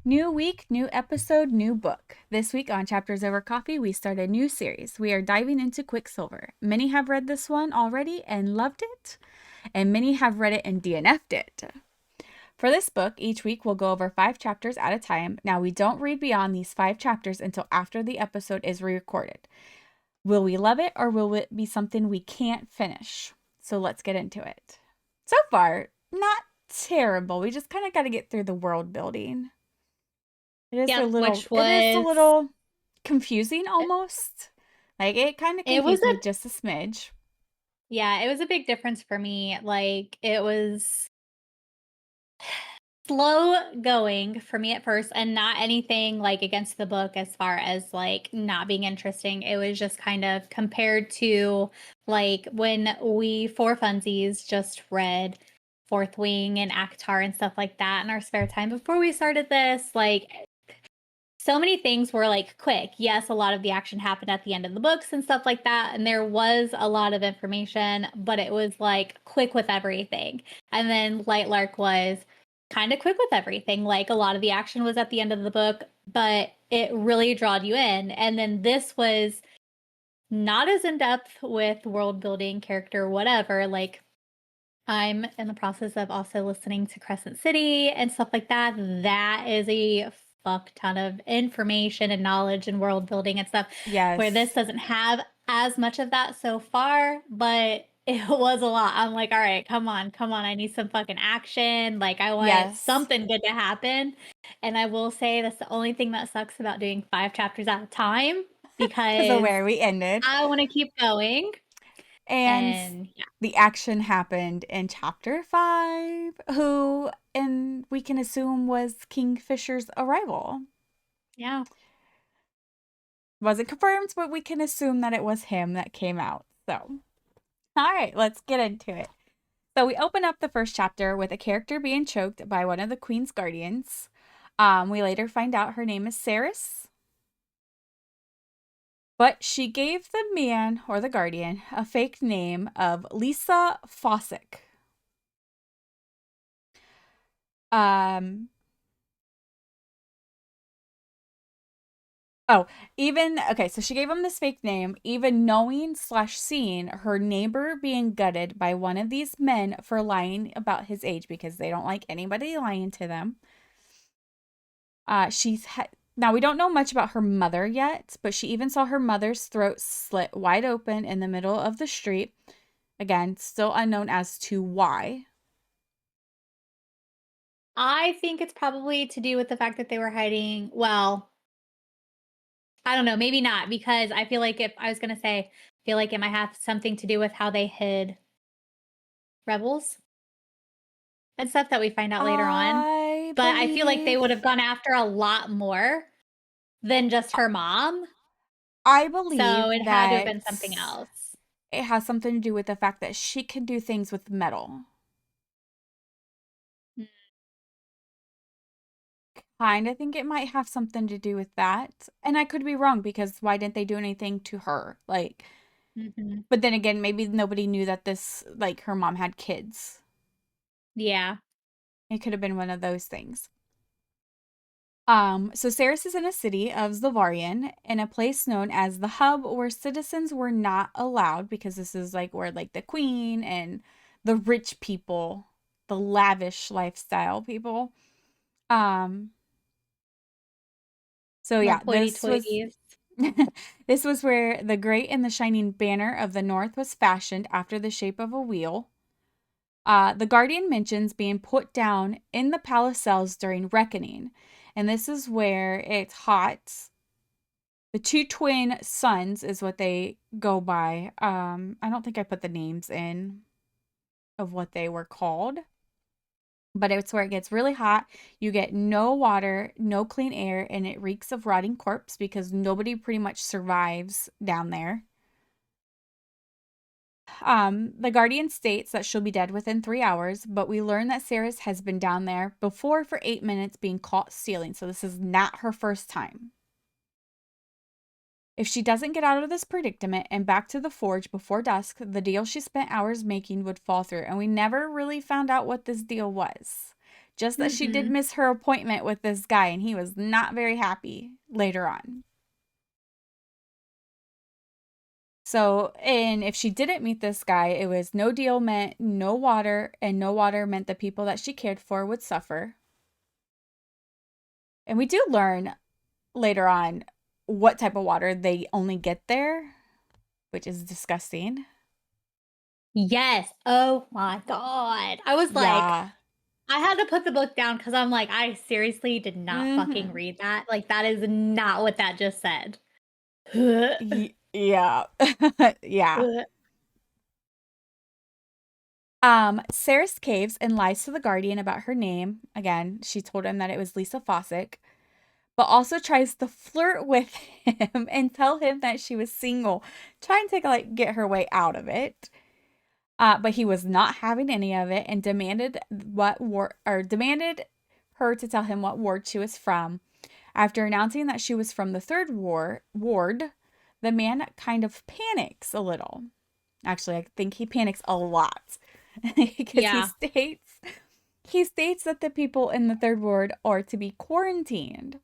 New week, new episode, new book. This week on Chapters Over Coffee, we start a new series. We are diving into Quicksilver. Many have read this one already and loved it, and many have read it and DNF'd it. For this book, each week we'll go over 5 chapters at a time. Now, we don't read beyond these 5 chapters until after the episode is re-recorded. Will we love it, or will it be something we can't finish? So let's get into it. So far, not terrible. We just kind of got to get through the world building. Yep, which It is a was little confusing almost. Like, it kind of it was confused a me just a smidge. yeah, it was a big difference for me. Like it was slow going for me at first and not anything like against the book as far as like not being interesting. It was just kind of compared to like when we for funsies just read Fourth Wing and Akatar and stuff like that in our spare time before we started this, like so many things were like quick. Yes, a lot of the action happened at the end of the books and stuff like that. And there was a lot of information, but it was like quick with everything. And then Light Lark was kind of quick with everything. Like a lot of the action was at the end of the book, but it really drawed you in. And then this was not as in depth with world building, character, whatever. Like I'm in the process of also listening to Crescent City and stuff like that. That is a fuck ton of information and knowledge and world building and stuff, where this Yes. doesn't have as much of that so far, but it was a lot. I'm like, all right, come on, come on. I need some fucking action. Like, I want Yes. something good to happen. And I will say that's the only thing that sucks about doing 5 chapters at a time Because of because where we ended. I want to keep going. And And yeah, the action happened in chapter 5, who, and we can assume, was Kingfisher's arrival. yeah. Wasn't confirmed, but we can assume that it was him that came out. So, all right, let's get into it. So we open up the first chapter with a character being choked by one of the Queen's guardians. We later find out her name is Saris, but she gave the man, or the guardian, a fake name of Lisa Fossick. Um, oh, okay, so she gave him this fake name, even knowing slash seeing her neighbor being gutted by one of these men for lying about his age because they don't like anybody lying to them. Now we don't know much about her mother yet, but she even saw her mother's throat slit wide open in the middle of the street. Again, still unknown as to why. I think it's probably to do with the fact that they were hiding. Well, I don't know, maybe not, because I feel like if I was going to say, I feel like it might have something to do with how they hid rebels and stuff that we find out later on. I But I feel like they believe would have gone after a lot more than just her mom. I So believe it had to have that been something else. it has something to do with the fact that she can do things with metal. Mm. Kind of think it might have something to do with that. And I could be wrong because why didn't they do anything to her? Like, Mm-hmm. but then again, maybe nobody knew that like, her mom had kids. Yeah. It could have been one of those things. So Ceres is in a city of Zilvarian in a place known as the Hub, where citizens were not allowed because this is like where like the queen and the rich people, the lavish lifestyle people. Um, so More yeah, hoity toities. this was where the great and the shining banner of the North was fashioned after the shape of a wheel. The Guardian mentions being put down in the palace cells during reckoning, and this is where it's hot. The two twin sons is what they go by. I don't think I put the names in of what they were called, but it's where it gets really hot. You get no water, no clean air, and it reeks of rotting corpse because nobody pretty much survives down there. The Guardian states that she'll be dead within 3 hours, but we learn that Ceres has been down there before for 8 minutes being caught stealing, so this is not her first time. If she doesn't get out of this predicament and back to the forge before dusk, the deal she spent hours making would fall through, and we never really found out what this deal was. Just that she did Mm-hmm. miss her appointment with this guy, and he was not very happy later on. So, and if she didn't meet this guy, it was no deal meant no water, and no water meant the people that she cared for would suffer. And we do learn later on what type of water they only get there, which is disgusting. Yes. Oh my God. I was like, Yeah. I had to put the book down because I'm like, I seriously did not fucking Mm-hmm. read that. Like, that is not what that just said. Yeah. Yeah. Sarah's caves and lies to the guardian about her name. Again, she told him that it was Lisa Fossick, but also tries to flirt with him and tell him that she was single, trying to like get her way out of it. But he was not having any of it and demanded her to tell him what ward she was from. After announcing that she was from the ward, the man kind of panics a little. Actually, I think he panics a lot because Yeah. he states that the people in the third ward are to be quarantined.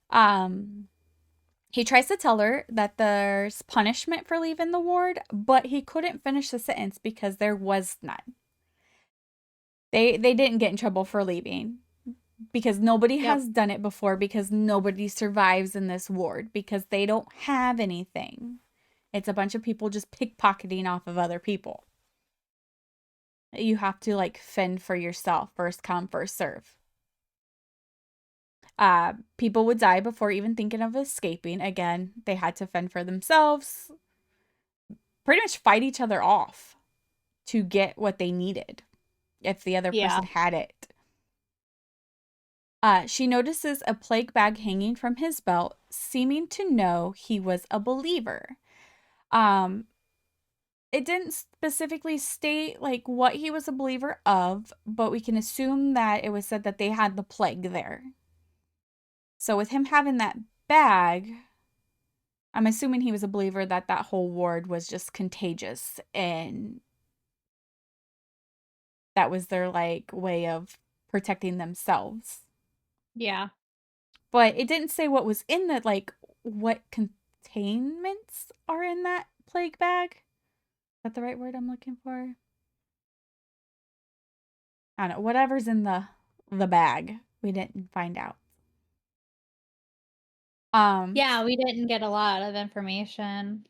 Um, he tries to tell her that there's punishment for leaving the ward, but he couldn't finish the sentence because there was none. They didn't get in trouble for leaving because nobody Yep. has done it before, because nobody survives in this ward, because they don't have anything. It's a bunch of people just pickpocketing off of other people. You have to like fend for yourself, first come, first serve. People would die before even thinking of escaping. Again, they had to fend for themselves, pretty much fight each other off to get what they needed if the other Yeah. person had it. She notices a plague bag hanging from his belt, seeming to know he was a believer. Um, it didn't specifically state like what he was a believer of, but we can assume that it was said that they had the plague there. So with him having that bag, I'm assuming he was a believer that that whole ward was just contagious, and that was their like way of protecting themselves. Yeah. But it didn't say what was in the like what containments are in that plague bag. Is that the right word I'm looking for? I don't know. Whatever's in the bag, we didn't find out. Um, Yeah, we didn't get a lot of information.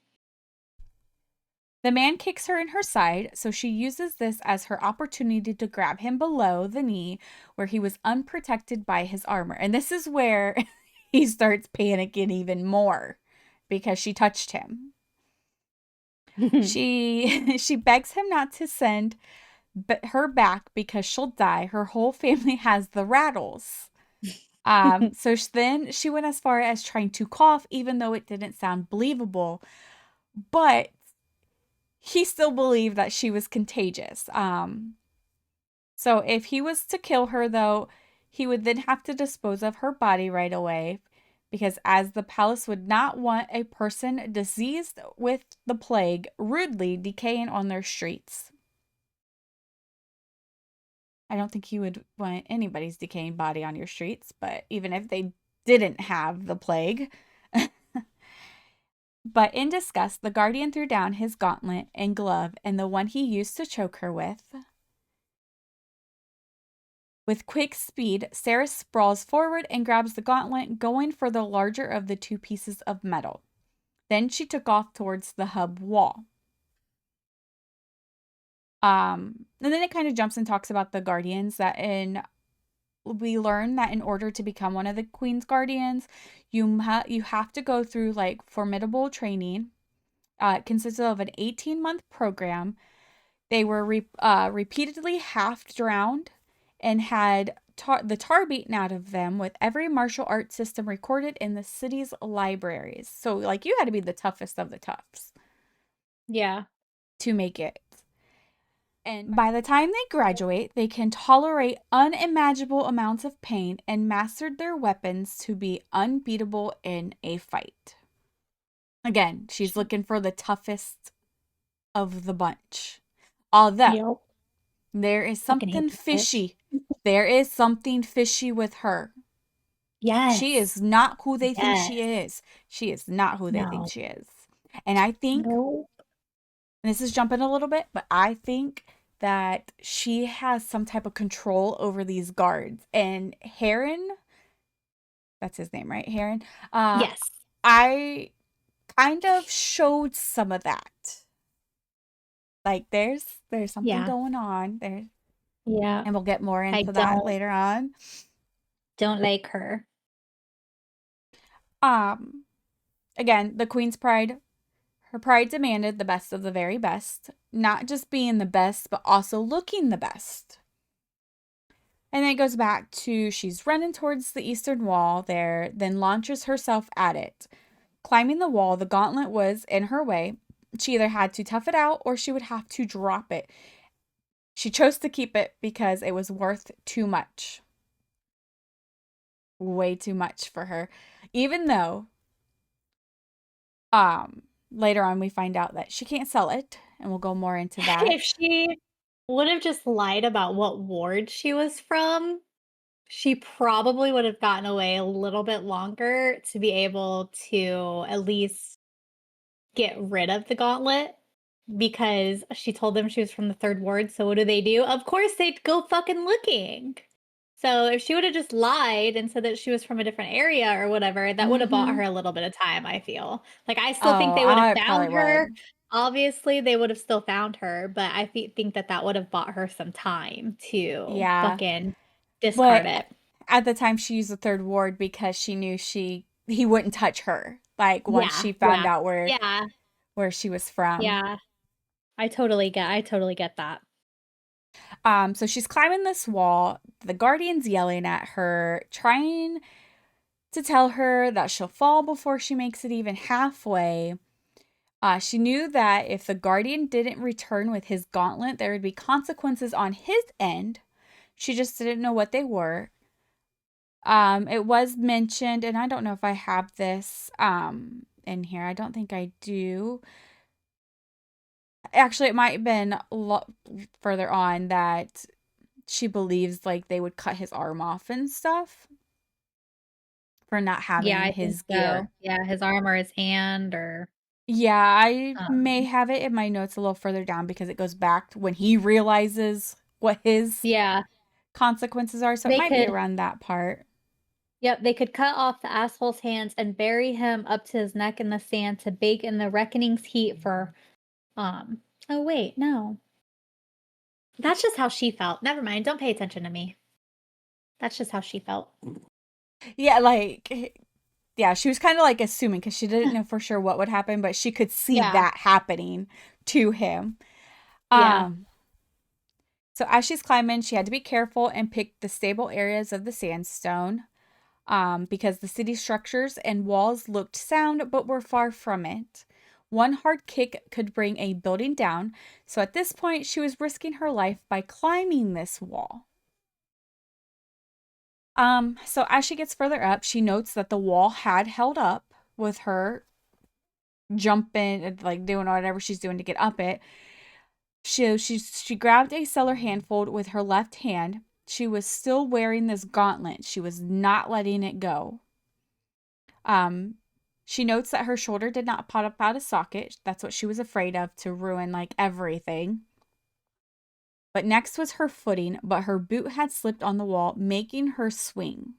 the man kicks her in her side, so she uses this as her opportunity to grab him below the knee where he was unprotected by his armor. And this is where he starts panicking even more because she touched him. She begs him not to send her back because she'll die. Her whole family has the rattles. Then she went as far as trying to cough, even though it didn't sound believable. But he still believed that she was contagious. So if he was to kill her, though, he would then have to dispose of her body right away, because as the palace would not want a person diseased with the plague rudely decaying on their streets. I don't think you would want anybody's decaying body on your streets, but even if they didn't have the plague. But in disgust, the guardian threw down his gauntlet and glove and the one he used to choke her with. With quick speed, Sarah sprawls forward and grabs the gauntlet, going for the larger of the two pieces of metal. Then she took off towards the hub wall. And then it kind of jumps and talks about the guardians we learn that in order to become one of the Queen's guardians, you have to go through like formidable training. It consists of an 18-month program. They were repeatedly half drowned and had the tar beaten out of them, with every martial arts system recorded in the city's libraries. So like you had to be the toughest of the toughs Yeah. to make it. And by the time they graduate, they can tolerate unimaginable amounts of pain and mastered their weapons to be unbeatable in a fight. Again, she's looking for the toughest of the bunch. Although Yep. there is Fucking hate something that bitch. fishy There is something fishy with her. She Yes. is not who they think she Yes. is. She is not who they think No. she is. And I think, No. and this is jumping a little bit, but I think that she has some type of control over these guards. And Heron, that's his name, right? Heron. Uh, Yes. I kind of showed some of that. Like there's something Yeah. going on there, Yeah. and we'll get more I into that don't later on. don't like her. Um, Again, the Queen's pride. Her pride demanded the best of the very best, not just being the best, but also looking the best. And then it goes back to she's running towards the eastern wall there, then launches herself at it. Climbing the wall, the gauntlet was in her way. She either had to tough it out or she would have to drop it. She chose to keep it because it was worth too much. Way too much for her. Even though later on we find out that she can't sell it, and we'll go more into that. If she would have just lied about what ward she was from, she probably would have gotten away a little bit longer to be able to at least get rid of the gauntlet because she told them she was from the third ward. So what do? Of course, they'd go fucking looking. So if she would have just lied and said that she was from a different area or whatever, that would have bought her Mm-hmm. a little bit of time, I feel. Like, I still think Oh, they would have I probably found her. would. Obviously, they would have still found her, but I think that that would have bought her some time to Yeah. fucking discard But it. at the time she used the third ward because she knew he wouldn't touch her. Like once Yeah, she found yeah, out yeah, where she was from. yeah. I totally get that. So she's climbing this wall. The guardian's yelling at her, trying to tell her that she'll fall before she makes it even halfway. She knew that if the guardian didn't return with his gauntlet, there would be consequences on his end. She just didn't know what they were. It was mentioned, and I don't know if I have this in here. I don't think I do. Actually, it might have been a lot further on that she believes like they would cut his arm off and stuff for not Yeah, having I think his so. gear. Yeah, his arm or his hand or, Yeah, I may um have it in my notes a little further down because it goes back to when he realizes what his yeah, consequences are. So it they might be could around that part. yep, they could cut off the asshole's hands and bury him up to his neck in the sand to bake in the reckoning's heat for, oh, wait, no. That's just how she felt. Never mind, don't pay attention to me. That's just how she felt. Yeah, yeah, she was kind of like assuming because she didn't know for sure what would happen, but she could see Yeah, that happening to him. yeah. Um, so as she's climbing, she had to be careful and pick the stable areas of the sandstone, because the city structures and walls looked sound but were far from it. One hard kick could bring a building down, so at this point, she was risking her life by climbing this wall. So as she gets further up, she notes that the wall had held up with her jumping and like doing whatever she's doing to get up it. She grabbed a cellar handful with her left hand. She was still wearing this gauntlet. She was not letting it go. Um, she notes that her shoulder did not pop up out of socket. That's what she was afraid of to ruin like everything. But next was her footing, but her boot had slipped on the wall, making her swing.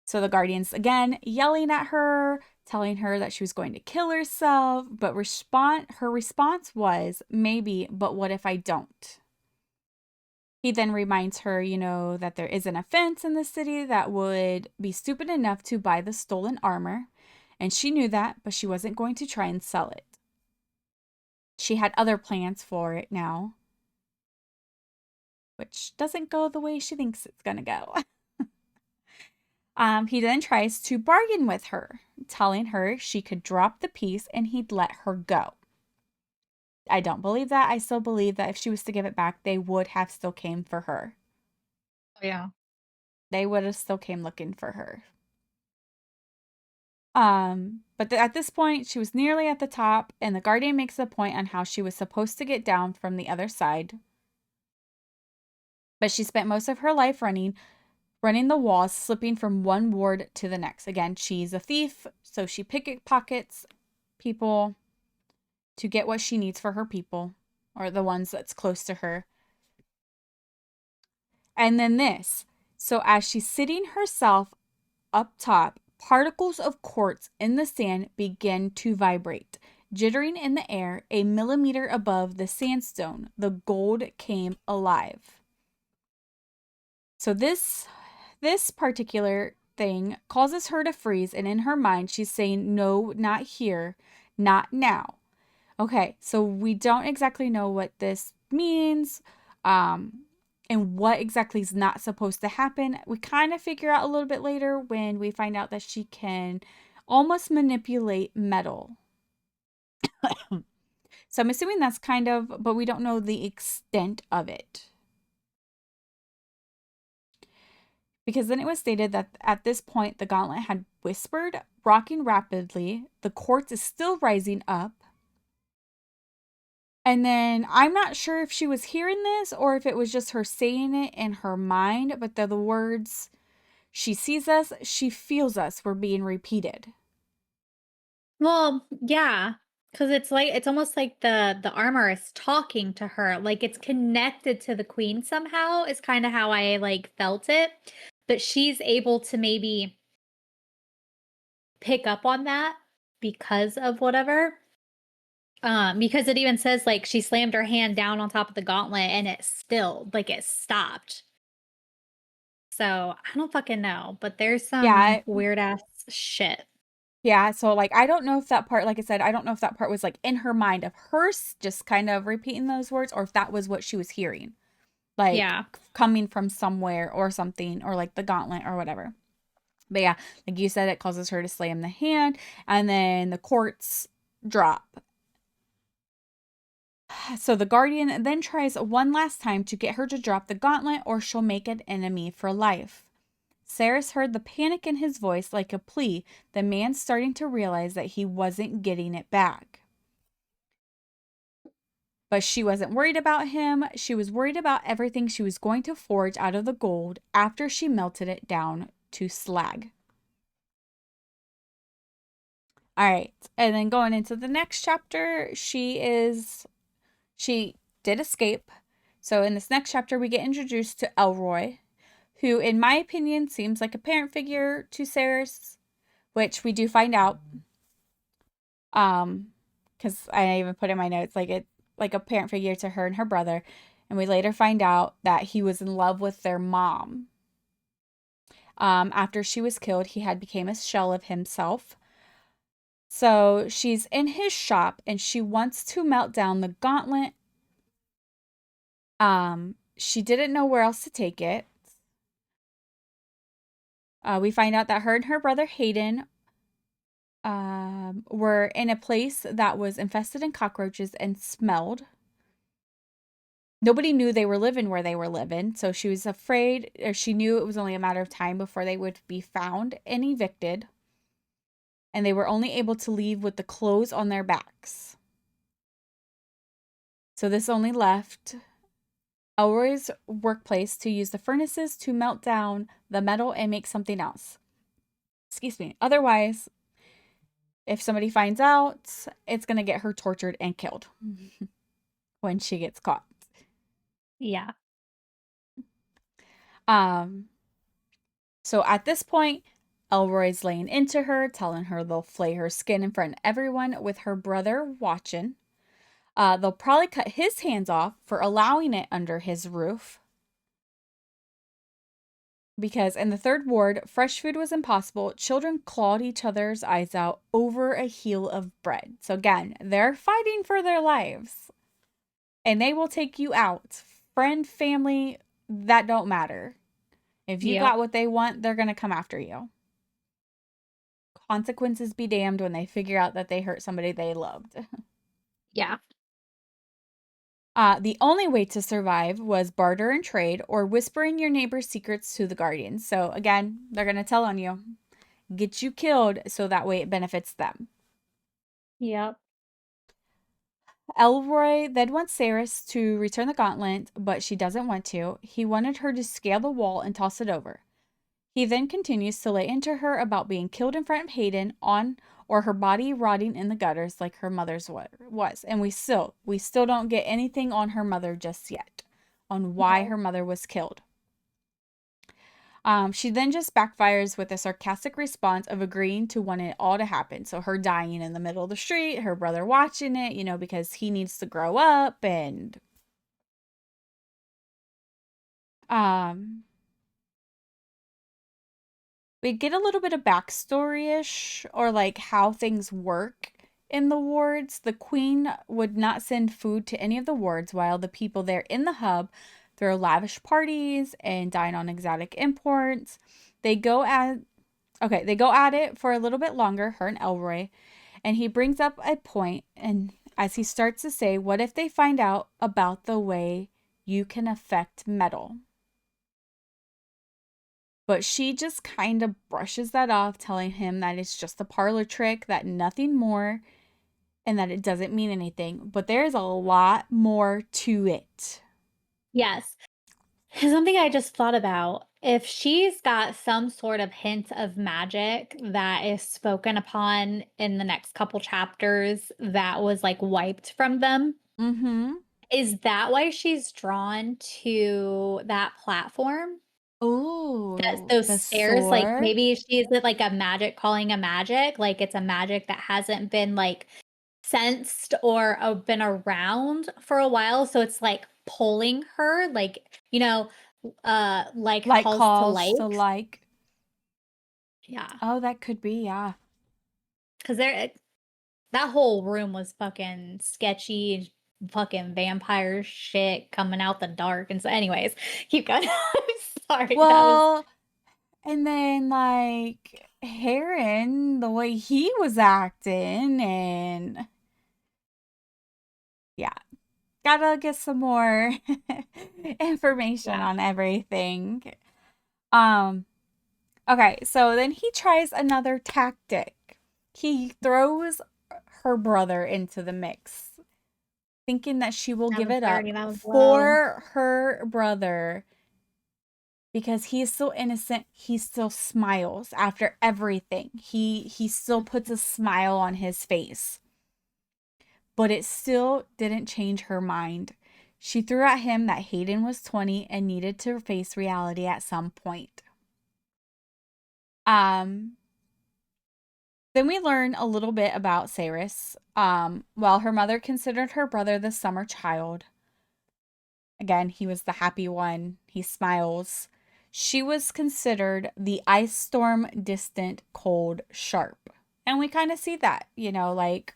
So the guardians again yelling at her, telling her that she was going to kill herself, but her response was, maybe, but what if I don't? He then reminds her, that there is an offense in the city that would be stupid enough to buy the stolen armor, and she knew that, but she wasn't going to try and sell it. She had other plans for it now, which doesn't go the way she thinks it's gonna go. He then tries to bargain with her, telling her she could drop the piece and he'd let her go. I don't believe that. I still believe that if she was to give it back, they would have still came for her. Yeah. They would have still came looking for her. But at this point, she was nearly at the top, and the guardian makes a point on how she was supposed to get down from the other side. But she spent most of her life running the walls, slipping from one ward to the next. Again, she's a thief, so she pickpockets people to get what she needs for her people, or the ones that's close to her. And then this. So as she's sitting herself up top, particles of quartz in the sand begin to vibrate. Jittering in the air, a millimeter above the sandstone, the gold came alive. So this particular thing causes her to freeze, and in her mind she's saying, no, not here, not now. Okay, so we don't exactly know what this means, and what exactly is not supposed to happen. We kind of figure out a little bit later when we find out that she can almost manipulate metal. So I'm assuming that's kind of, but we don't know the extent of it. Because then it was stated that at this point the gauntlet had whispered, rocking rapidly. The quartz is still rising up. And then I'm not sure if she was hearing this or if it was just her saying it in her mind, but the words, she sees us, she feels us, were being repeated. Well, yeah, because it's almost like the armor is talking to her, like it's connected to the queen somehow, is kind of how I like felt it. But she's able to maybe pick up on that because of whatever. Because it even says like she slammed her hand down on top of the gauntlet and it stilled, like it stopped. So I don't fucking know, but there's some Yeah, weird ass shit. yeah. So, like, I don't know if that part, like I said, I don't know if that part was like in her mind of her just kind of repeating those words, or if that was what she was hearing, like Yeah. coming from somewhere or something, or like the gauntlet or whatever. But yeah, like you said, it causes her to slam the hand, and then the quartz drop. So the Guardian then tries one last time to get her to drop the gauntlet, or she'll make an enemy for life. Saris heard the panic in his voice like a plea, the man starting to realize that he wasn't getting it back. But she wasn't worried about him. She was worried about everything she was going to forge out of the gold after she melted it down to slag. All right. And then going into the next chapter, she did escape. So in this next chapter, we get introduced to Elroy, who, in my opinion, seems like a parent figure to Saris, which we do find out. Because I even put in my notes like a parent figure to her and her brother, and we later find out that he was in love with their mom. After she was killed, he had become a shell of himself. So she's in his shop and she wants to melt down the gauntlet. She didn't know where else to take it. We find out that her and her brother Hayden were in a place that was infested in cockroaches and smelled. Nobody knew they were living where they were living, so she was afraid, or she knew it was only a matter of time before they would be found and evicted. And they were only able to leave with the clothes on their backs. So this only left Elroy's workplace to use the furnaces to melt down the metal and make something else. Excuse me. Otherwise, if somebody finds out, it's going to get her tortured and killed when she gets caught. Yeah. So at this point, Elroy's laying into her, telling her they'll flay her skin in front of everyone with her brother watching. They'll probably cut his hands off for allowing it under his roof. Because in the third ward, fresh food was impossible. Children clawed each other's eyes out over a heel of bread. So again, they're fighting for their lives. And they will take you out. Friend, family, that don't matter. If you Yep. got what they want, they're going to come after you. Consequences be damned when they figure out that they hurt somebody they loved. Yeah. The only way to survive was barter and trade or whispering your neighbor's secrets to the guardians. So again, they're going to tell on you, get you killed so that way it benefits them. Yep. Elroy then wants Saris to return the gauntlet, but she doesn't want to. He wanted her to scale the wall and toss it over. He then continues to lay into her about being killed in front of Hayden on or her body rotting in the gutters like her mother's was. And we still don't get anything on her mother just yet, on why No. her mother was killed. She then just backfires with a sarcastic response of agreeing to want it all to happen. So her dying in the middle of the street, her brother watching it, because he needs to grow up and um we get a little bit of backstory-ish or like how things work in the wards. The queen would not send food to any of the wards while the people there in the hub throw lavish parties and dine on exotic imports. They go at it for a little bit longer, her and Elroy, and he brings up a point and as he starts to say, what if they find out about the way you can affect metal? But she just kind of brushes that off, telling him that it's just a parlor trick, that nothing more, and that it doesn't mean anything. But there's a lot more to it. Yes. Something I just thought about, if she's got some sort of hint of magic that is spoken upon in the next couple chapters that was like wiped from them, Mm-hmm. is that why she's drawn to that platform? That Oh, those the stairs, like sword? maybe she's like a magic calling a magic, like it's a magic that hasn't been like sensed or been around for a while, so it's like pulling her, like like Like calls to calls to like. like. Yeah, Oh, that could be, yeah. because that whole room was fucking sketchy, fucking vampire shit coming out the dark, and so, anyways, keep going. I'm sorry, that was Well, and then like Heron, the way he was acting, and yeah, gotta get some more information yeah. on everything. Um, okay, so then he tries another tactic. He throws her brother into the mix, thinking that she will give it up That was low. for her brother because he is so innocent. He still smiles after everything. He still puts a smile on his face. But it still didn't change her mind. She threw at him that Hayden was 20 and needed to face reality at some point. Um, then we learn a little bit about Saris. While her mother considered her brother the summer child, again, he was the happy one. He smiles. She was considered the ice storm, distant, cold, sharp. And we kind of see that, like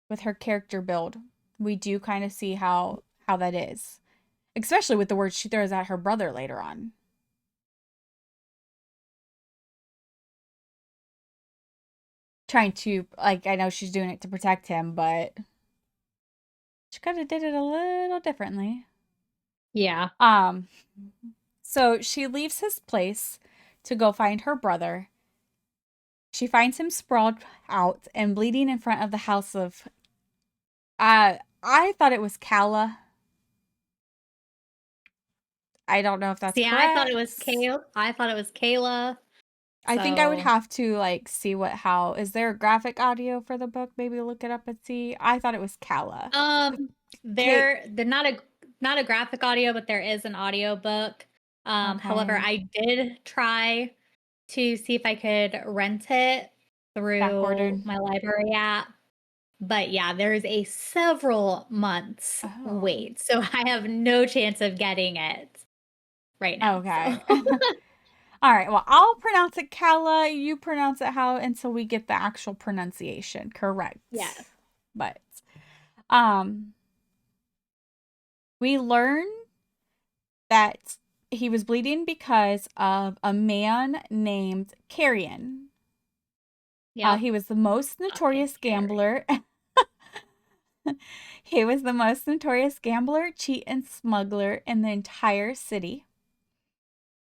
with her character build. We do kind of see how that is. Especially with the words she throws at her brother later on. Trying to, like, I know she's doing it to protect him, but she could have did it a little differently. Yeah. Um, so she leaves his place to go find her brother. She finds him sprawled out and bleeding in front of the house of I thought it was Kala. I don't know if that's See, I thought it was correct. Kayla. I thought it was Kayla. I think I would So, have to like see how is there a graphic audio for the book? Maybe look it up and see. I thought it was Kala. Kate. they're not a graphic audio, but there is an audio book. However, Okay. I did try to see if I could rent it Back through ordered. my library app. But yeah, there's a several months Oh. wait. So I have no chance of getting it right now. So Okay. All right. Well, I'll pronounce it Kala. You pronounce it how until we get the actual pronunciation correct. yes. But um, we learn that he was bleeding because of a man named Carrion. Yep. He was the most Fucking notorious Carrie. gambler. He was the most notorious gambler, cheat, and smuggler in the entire city.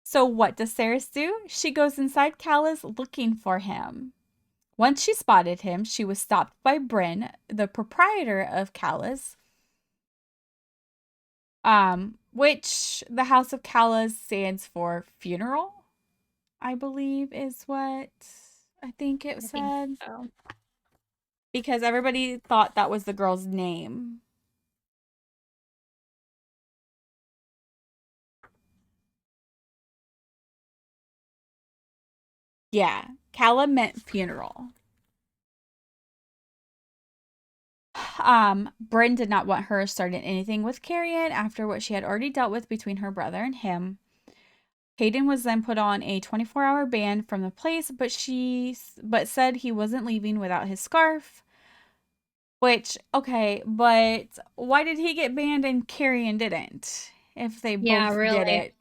So what does Saris do? She goes inside Callus looking for him. Once she spotted him, she was stopped by Bryn, the proprietor of Callas, which the House of Callas stands for funeral, I believe is what I think it I think said. so. Because everybody thought that was the girl's name. Yeah, Calla meant funeral. Bryn did not want her starting anything with Carrion after what she had already dealt with between her brother and him. Hayden was then put on a 24-hour ban from the place, but said he wasn't leaving without his scarf. Which, okay, but why did he get banned and Carrion didn't? If they Yeah, both did really. it.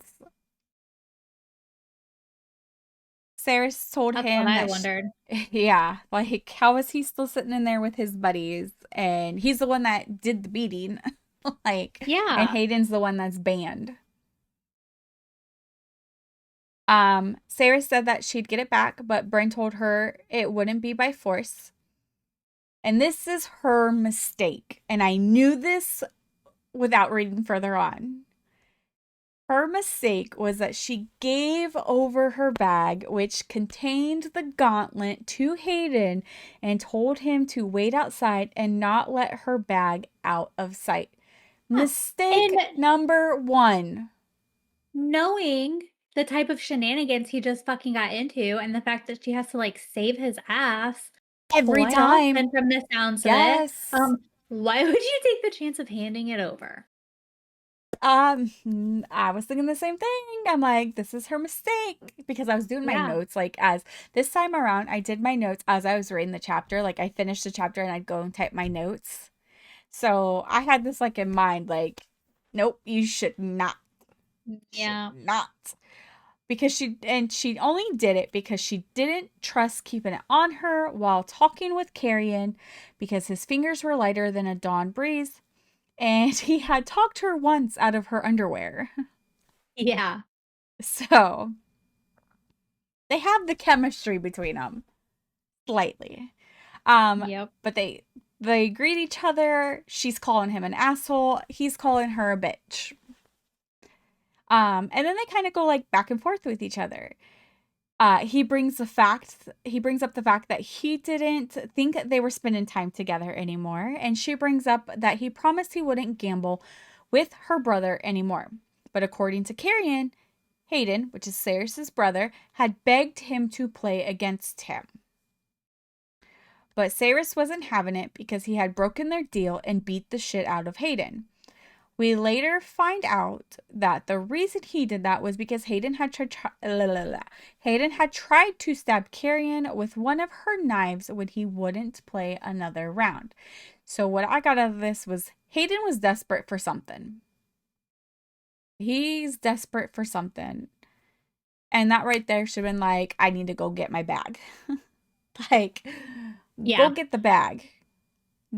Saris told That's what him I that, wondered. yeah, like, how is he still sitting in there with his buddies? And he's the one that did the beating. Like, and Yeah. Hayden's the one that's banned. Sarah said that she'd get it back, but Bryn told her it wouldn't be by force. And this is her mistake. And I knew this without reading further on. Her mistake was that she gave over her bag, which contained the gauntlet, to Hayden and told him to wait outside and not let her bag out of sight. Huh. And Mistake number one. knowing the type of shenanigans he just fucking got into and the fact that she has to like save his ass Every quite often time. from the sounds of it, Yes. why would you take the chance of handing it over? I was thinking the same thing. I'm like, this is her mistake because I was doing my Yeah. notes. Like, as this time around, I did my notes as I was reading the chapter. Like, I finished the chapter and I'd go and type my notes. So I had this like in mind, like, nope, you should not. Should Yeah. not. Because she only did it because she didn't trust keeping it on her while talking with Carrion because his fingers were lighter than a dawn breeze. And he had talked her once out of her underwear. Yeah. So they have the chemistry between them slightly. Yep. But they greet each other. She's calling him an asshole. He's calling her a bitch. And then they kind of go like back and forth with each other. He brings up the fact that he didn't think they were spending time together anymore, and she brings up that he promised he wouldn't gamble with her brother anymore. But according to Carrion, Hayden, which is Saris's brother, had begged him to play against him. But Saris wasn't having it because he had broken their deal and beat the shit out of Hayden. We later find out that the reason he did that was because Hayden had tried to stab Carrion with one of her knives when he wouldn't play another round. So what I got out of this was Hayden was desperate for something. He's desperate for something. And that right there should have been like, I need to go get my bag. Like, go Yeah. get the bag.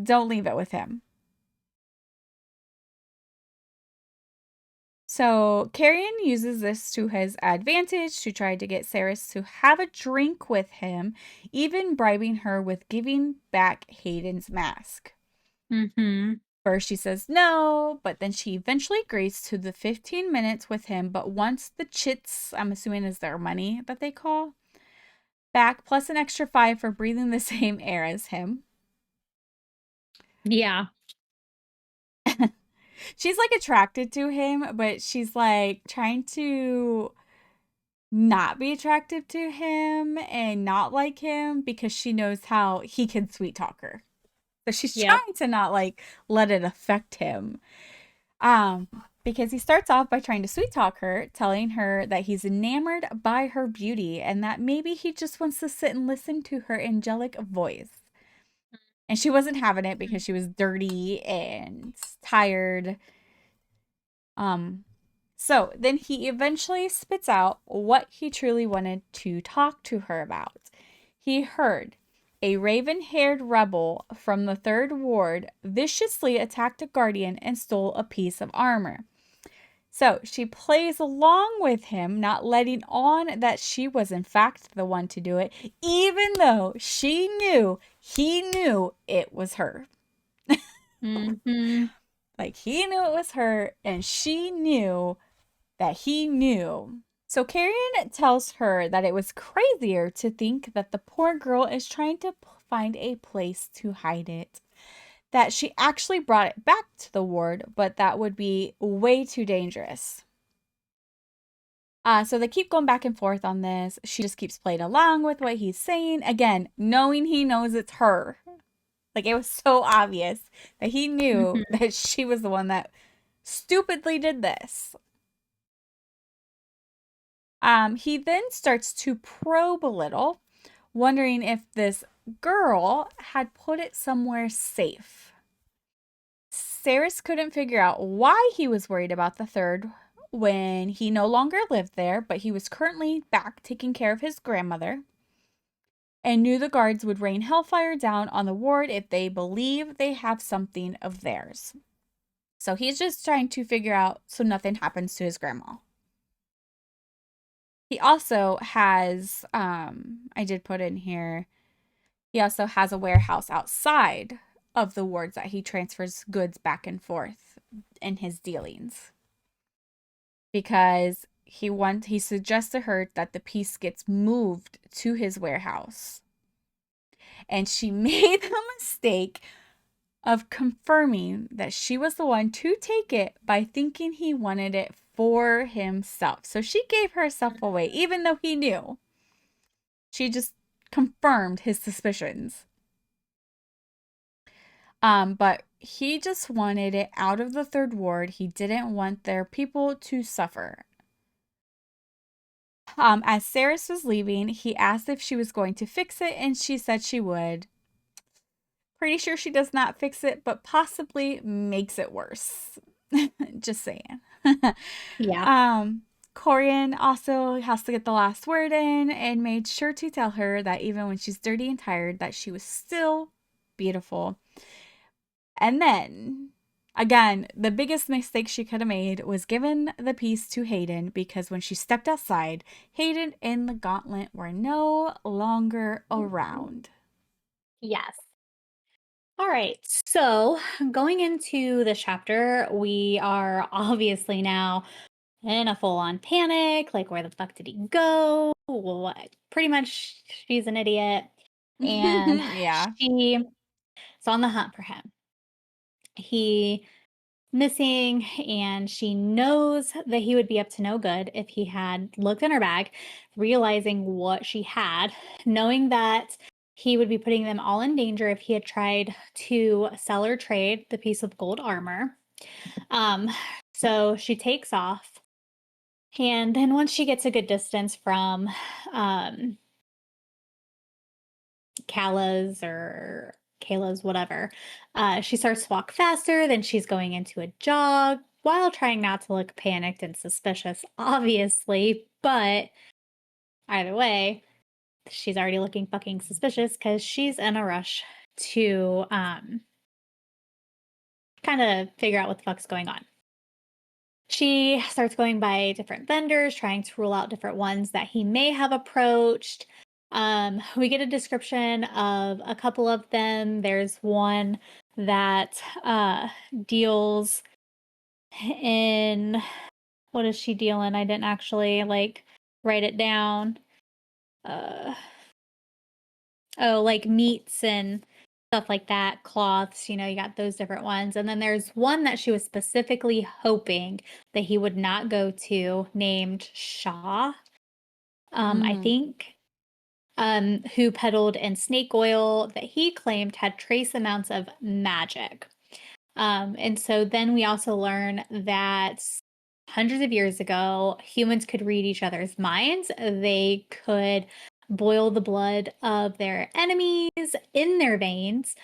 Don't leave it with him. So Carrion uses this to his advantage to try to get Saris to have a drink with him, even bribing her with giving back Hayden's mask. Mm-hmm. First she says no, but then she eventually agrees to the 15 minutes with him, but wants the chits, I'm assuming is their money that they call, back, plus an extra 5 for breathing the same air as him. Yeah. She's like attracted to him, but she's like trying to not be attractive to him and not like him because she knows how he can sweet talk her. So she's Yep. trying to not like let it affect him. Um because he starts off by trying to sweet talk her, telling her that he's enamored by her beauty and that maybe he just wants to sit and listen to her angelic voice. And she wasn't having it because she was dirty and tired. Um So then he eventually spits out what he truly wanted to talk to her about. He heard a raven haired rebel from the Third Ward viciously attacked a guardian and stole a piece of armor. So she plays along with him, not letting on that she was in fact the one to do it, even though he knew it was her. Mm-hmm. Like he knew it was her, and she knew that he knew. So Carrion tells her that it was crazier to think that the poor girl is trying to find a place to hide it. That she actually brought it back to the ward, but that would be way too dangerous. So they keep going back and forth on this. She just keeps playing along with what he's saying. Again, knowing he knows it's her. Like it was so obvious that he knew Mm-hmm. that she was the one that stupidly did this. He then starts to probe a little, wondering if this girl had put it somewhere safe. Saris couldn't figure out why he was worried about the third when he no longer lived there, but he was currently back taking care of his grandmother and knew the guards would rain hellfire down on the ward if they believe they have something of theirs. So he's just trying to figure out so nothing happens to his grandma. He also has, I did put in here, he also has a warehouse outside of the wards that he transfers goods back and forth in his dealings. Because he suggests to her that the piece gets moved to his warehouse. And she made the mistake of confirming that she was the one to take it by thinking he wanted it for himself. So she gave herself away, even though he knew. She just confirmed his suspicions. But he just wanted it out of the third ward. He didn't want their people to suffer. As Saris was leaving, he asked if she was going to fix it, and she said she would. Pretty sure she does not fix it, but possibly makes it worse. Just saying. Yeah. Corian also has to get the last word in and made sure to tell her that even when she's dirty and tired, that she was still beautiful. And then, again, the biggest mistake she could have made was giving the piece to Hayden, because when she stepped outside, Hayden and the gauntlet were no longer around. Yes. All right. So going into the chapter, we are obviously now in a full on panic. Like, where the fuck did he go? What? Pretty much, she's an idiot. And Yeah. she is on the hunt for him. He missing, and she knows that he would be up to no good if he had looked in her bag, realizing what she had, knowing that he would be putting them all in danger if he had tried to sell or trade the piece of gold armor. Um, so she takes off. And then once she gets a good distance from um, Kayla's, whatever, she starts to walk faster. Then she's going into a jog while trying not to look panicked and suspicious, obviously. But either way, she's already looking fucking suspicious because she's in a rush to kind of figure out what the fuck's going on. She starts going by different vendors, trying to rule out different ones that he may have approached. We get a description of a couple of them. There's one that deals in, what does she deal in? I didn't actually like write it down. Uh, oh, like meats and stuff like that, cloths, you got those different ones. And then there's one that she was specifically hoping that he would not go to, named Shaw, I think, who peddled in snake oil that he claimed had trace amounts of magic. And so then we also learn that hundreds of years ago, humans could read each other's minds. They could boil the blood of their enemies in their veins,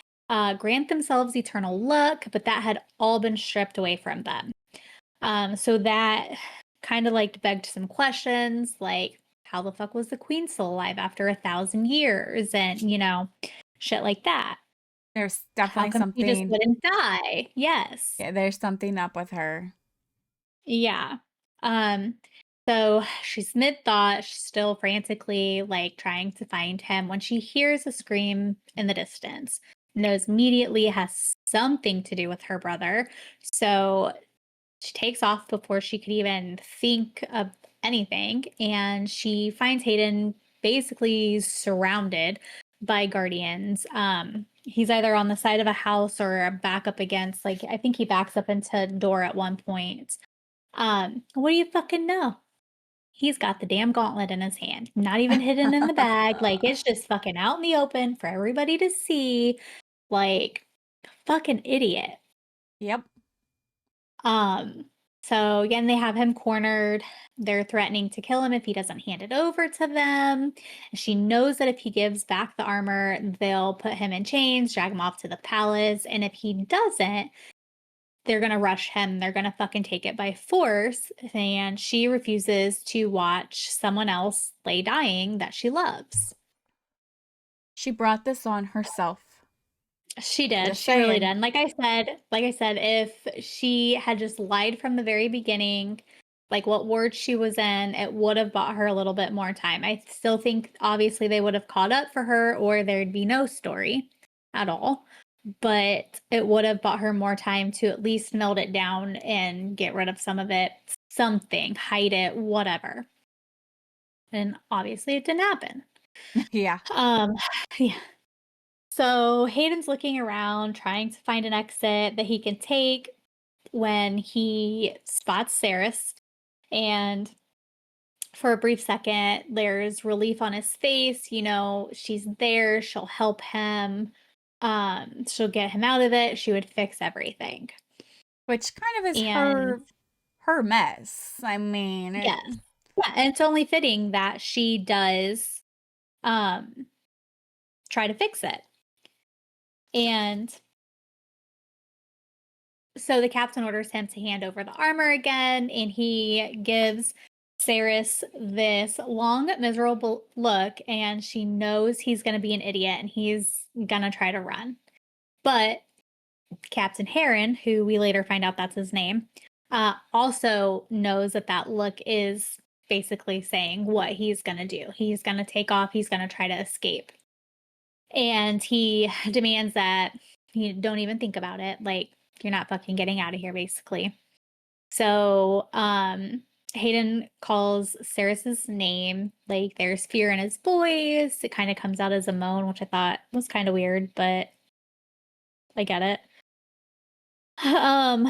grant themselves eternal luck, but that had all been stripped away from them. So that kind of like begged some questions, like how the fuck was the queen still alive after 1,000 years, and shit like that. There's How definitely come she just something. wouldn't die? Yes. Yeah, there's something up with her. Yeah. Um, so she's mid-thought, she's still frantically, like, trying to find him when she hears a scream in the distance. Knows immediately it has something to do with her brother. So she takes off before she could even think of anything, and she finds Hayden basically surrounded by guardians. He's either on the side of a house or back up against, like, I think he backs up into a door at one point. What do you fucking know? He's got the damn gauntlet in his hand, not even hidden in the bag. Like, it's just fucking out in the open for everybody to see. Like, fucking idiot. Yep. Um, so again, they have him cornered. They're threatening to kill him if he doesn't hand it over to them. She knows that if he gives back the armor, they'll put him in chains, drag him off to the palace. And if he doesn't, they're gonna rush him. They're gonna fucking take it by force. And she refuses to watch someone else lay dying that she loves. She brought this on herself. She did. Just She really saying. did. Like I said, if she had just lied from the very beginning, like what ward she was in, it would have bought her a little bit more time. I still think obviously they would have caught up for her or there'd be no story at all. But it would have bought her more time to at least melt it down and get rid of some of it, something, hide it, whatever. And obviously it didn't happen. Yeah. Um, yeah. So Hayden's looking around, trying to find an exit that he can take when he spots Saris. And for a brief second, there's relief on his face. You know, she's there, she'll help him. She'll get him out of it. She would fix everything. Which kind of is And her mess. I mean, yes. Yeah, and it's only fitting that she does um try to fix it. And so the captain orders him to hand over the armor again, and he gives Saris this long, miserable look, and she knows he's going to be an idiot and he's going to try to run. But Captain Heron, who we later find out that's his name, also knows that that look is basically saying what he's going to do. He's going to take off, he's going to try to escape. And he demands that you don't even think about it. Like, you're not fucking getting out of here, basically. So, Hayden calls Saris's name. Like, there's fear in his voice. It kind of comes out as a moan, which I thought was kind of weird, but I get it. Um,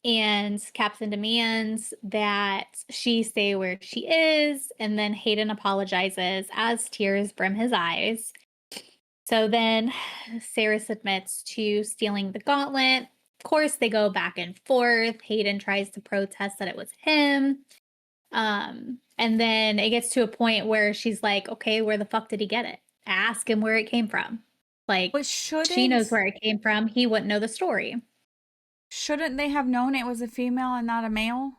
and Captain demands that she stay where she is, and then Hayden apologizes as tears brim his eyes. So then Saris admits to stealing the gauntlet. Of course, they go back and forth. Hayden tries to protest that it was him. And then it gets to a point where she's like, okay, where the fuck did he get it? Ask him where it came from. Like, but she knows shouldn't where it came from. He wouldn't know the story. shouldn't they have known it was a female and not a male?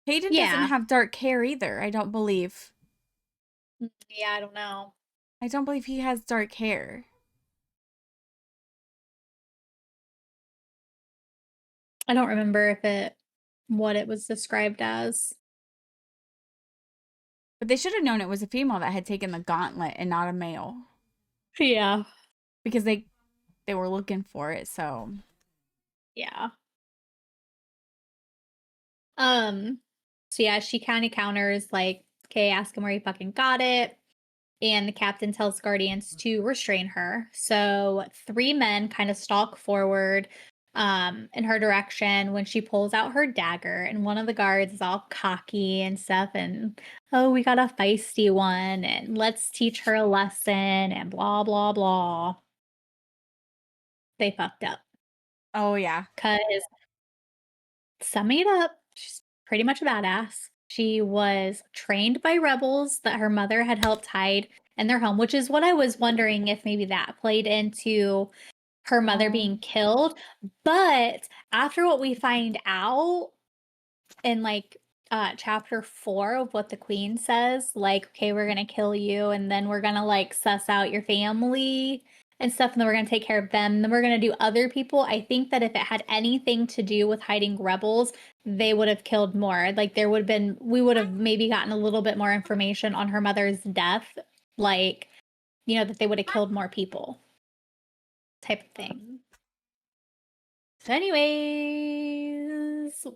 Hayden doesn't Yeah. have dark hair either, I don't believe. Yeah, I don't know. I don't believe he has dark hair. I don't remember what it was described as. But they should have known it was a female that had taken the gauntlet and not a male. Yeah. Because they were looking for it, so Yeah. Um, so yeah, she kind of counters like, okay, ask him where he fucking got it. And the captain tells guardians to restrain her. So three men kind of stalk forward in her direction when she pulls out her dagger, and one of the guards is all cocky and stuff, and oh, we got a feisty one, and let's teach her a lesson, and blah blah blah. They fucked up. oh yeah. Because summing it up, she's pretty much a badass. She was trained by rebels that her mother had helped hide in their home, which is what I was wondering if maybe that played into her mother Oh. being killed. But after what we find out in like chapter 4 of what the queen says, like, okay, we're gonna kill you and then we're gonna like suss out your family, and stuff, and then we're gonna take care of them, and then we're gonna do other people. I think that if it had anything to do with hiding rebels, they would have killed more. Like we would have maybe gotten a little bit more information on her mother's death, like, that they would have killed more people, type of thing. So anyways,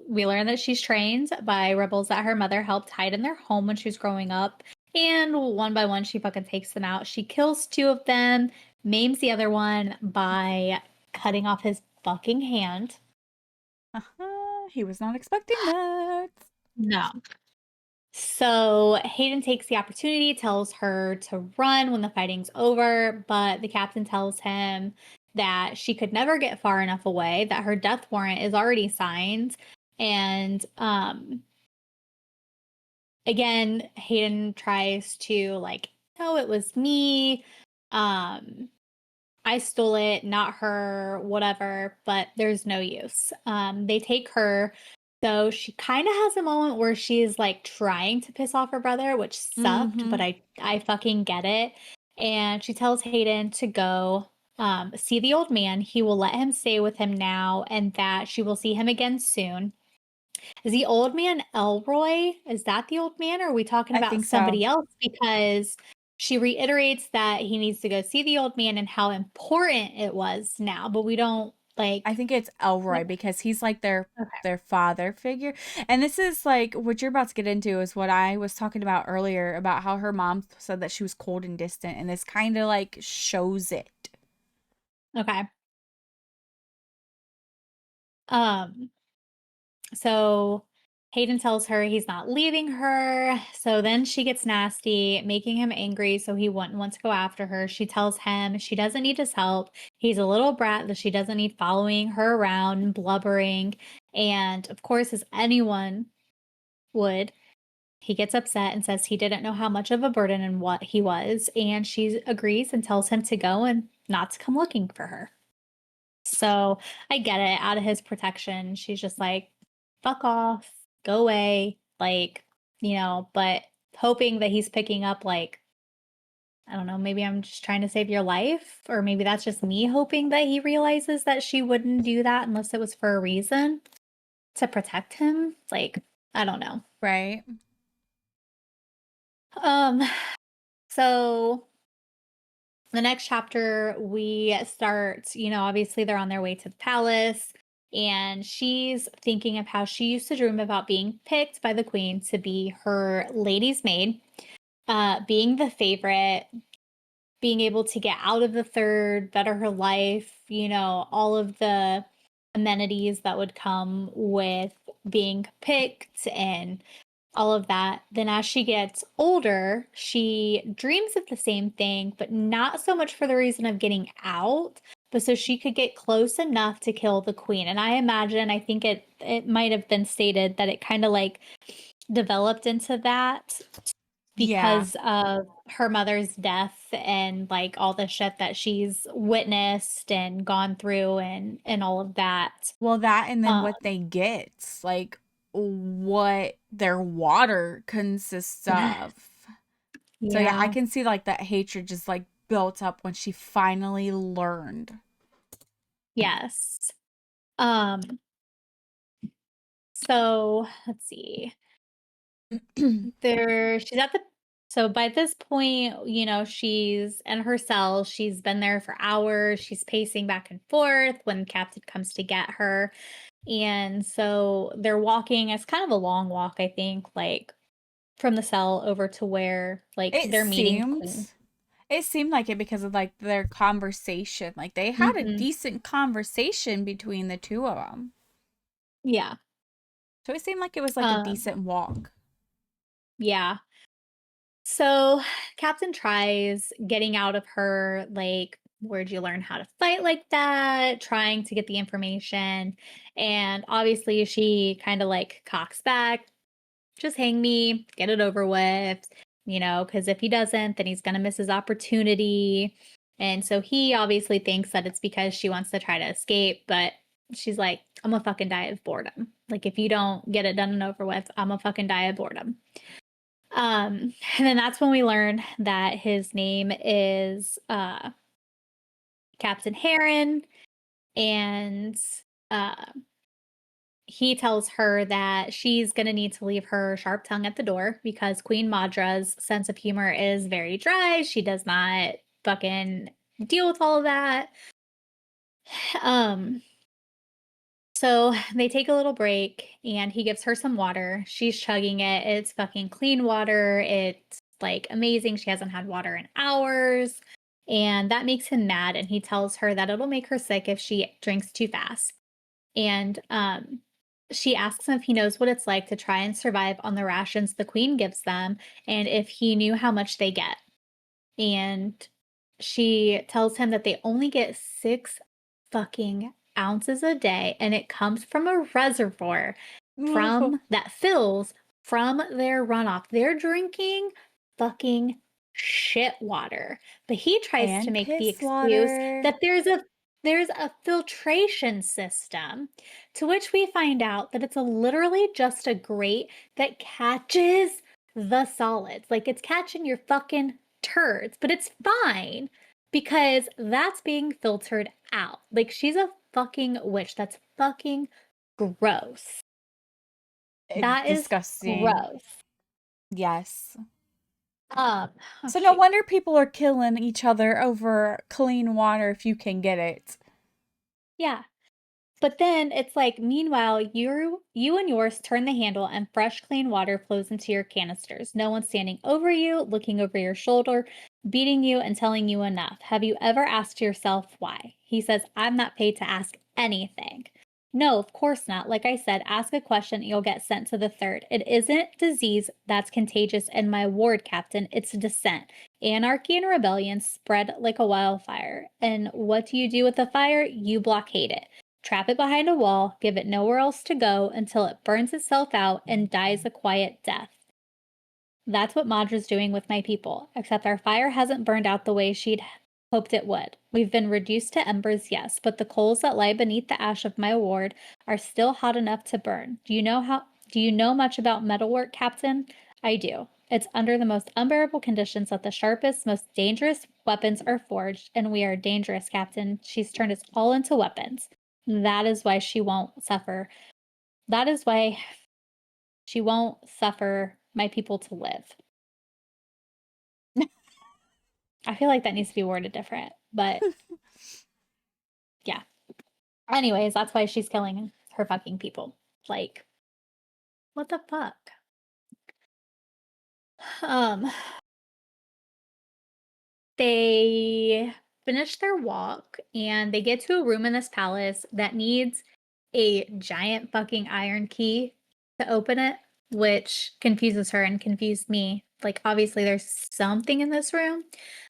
we learn that she's trained by rebels that her mother helped hide in their home when she was growing up. And one by one, she fucking takes them out. She kills 2 of them, maims the other one by cutting off his fucking hand. He was not expecting that. No. So Hayden takes the opportunity, tells her to run when the fighting's over, but the captain tells him that she could never get far enough away, that her death warrant is already signed. And again, Hayden tries to like, no, it was me. I stole it, not her, whatever, but there's no use. They take her. So she kind of has a moment where she's like trying to piss off her brother, which sucked, but I fucking get it. And she tells Hayden to go see the old man. He will let him stay with him now, and that she will see him again soon. Is the old man Elroy? Is that the old man? Or are we talking I about think so. somebody else? Because she reiterates that he needs to go see the old man and how important it was now, but we don't like. I think it's Elroy because he's like their father figure. And this is like what you're about to get into is what I was talking about earlier about how her mom said that she was cold and distant, and this kind of like shows it. Okay. So Hayden tells her he's not leaving her. So then she gets nasty, making him angry. So he wouldn't want to go after her. She tells him she doesn't need his help. He's a little brat that she doesn't need following her around and blubbering. And of course, as anyone would, he gets upset and says he didn't know how much of a burden and what he was. And she agrees and tells him to go and not to come looking for her. So I get it. Out of his protection, she's just like, fuck off, go away. Like, but hoping that he's picking up, like, I don't know, maybe I'm just trying to save your life. Or maybe that's just me hoping that he realizes that she wouldn't do that unless it was for a reason to protect him. Like, I don't know. Right. So the next chapter, we start, obviously they're on their way to the palace, and she's thinking of how she used to dream about being picked by the queen to be her lady's maid, being the favorite, being able to get out of the third, better her life, all of the amenities that would come with being picked and all of that. Then as she gets older, she dreams of the same thing, but not so much for the reason of getting out, but so she could get close enough to kill the queen. And I think it might have been stated that it kind of like developed into that because of her mother's death and like all the shit that she's witnessed and gone through and all of that. Well, that and then what they get, like what their water consists of. So yeah, I can see like that hatred just like built up when she finally learned. Yes. So let's see. She's at the so by this point, she's in her cell. She's been there for hours. She's pacing back and forth when Captain comes to get her. And so they're walking. It's kind of a long walk, I think, like from the cell over to where like they're meeting. It seemed like it because of like their conversation. Like they had a decent conversation between the two of them. Yeah. So it seemed like it was like a decent walk. Yeah. So Captain tries getting out of her, like, where'd you learn how to fight like that? Trying to get the information. And obviously she kind of like cocks back, just hang me, get it over with, because if he doesn't, then he's going to miss his opportunity. And so he obviously thinks that it's because she wants to try to escape, but she's like, I'm gonna fucking die of boredom. Like, if you don't get it done and over with, I'm gonna fucking die of boredom. And then that's when we learn that his name is Captain Heron, and uh, he tells her that she's going to need to leave her sharp tongue at the door because Queen Madra's sense of humor is very dry. She does not fucking deal with all of that. Um, so they take a little break and he gives her some water. She's chugging it. It's fucking clean water. It's like amazing. She hasn't had water in hours. And that makes him mad. And he tells her that it'll make her sick if she drinks too fast. And she asks him if he knows what it's like to try and survive on the rations the queen gives them and if he knew how much they get. And she tells him that they only get 6 fucking ounces a day, and it comes from a reservoir that fills from their runoff. They're drinking fucking shit water. But he tries to And make the piss excuse water. that there's a filtration system, to which we find out that it's literally just a grate that catches the solids. Like it's catching your fucking turds, but it's fine because that's being filtered out. Like she's a fucking witch. That's fucking gross. That is Disgusting. gross. Yes. Oh So no shoot. wonder people are killing each other over clean water if you can get it. Yeah. But then it's like, meanwhile, you and yours turn the handle and fresh, clean water flows into your canisters. No one's standing over you, looking over your shoulder, beating you, and telling you enough. Have you ever asked yourself why? He says, I'm not paid to ask anything. No, of course not. Like I said, ask a question, you'll get sent to the third. It isn't disease that's contagious in my ward, Captain. It's dissent. Anarchy and rebellion spread like a wildfire. And what do you do with the fire? You blockade it. Trap it behind a wall, give it nowhere else to go until it burns itself out and dies a quiet death. That's what Madra's doing with my people, except our fire hasn't burned out the way she'd hoped it would. We've been reduced to embers, yes, but the coals that lie beneath the ash of my ward are still hot enough to burn. Do you know much about metalwork, Captain? I do. It's under the most unbearable conditions that the sharpest, most dangerous weapons are forged, and we are dangerous, Captain. She's turned us all into weapons. That is why she won't suffer. That is why she won't suffer my people to live. I feel like that needs to be worded different, but yeah. Anyways, that's why she's killing her fucking people. Like, what the fuck? Um, they finish their walk and they get to a room in this palace that needs a giant fucking iron key to open it, which confuses her and confused me. Like, obviously, there's something in this room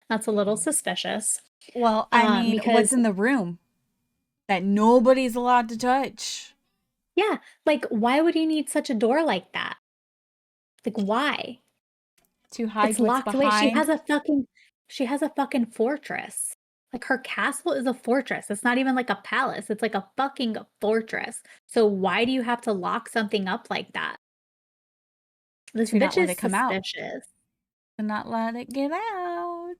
that's a little suspicious. Well, I mean, what's Because in the room that nobody's allowed to touch? yeah, like, why would you need such a door like that? Like, why? To It's hide what's locked away. behind? She has a fucking fortress. Like her castle is a fortress. It's not even like a palace. It's like a fucking fortress. So why do you have to lock something up like that? This To not bitch let is it come out. suspicious. To not let it get out.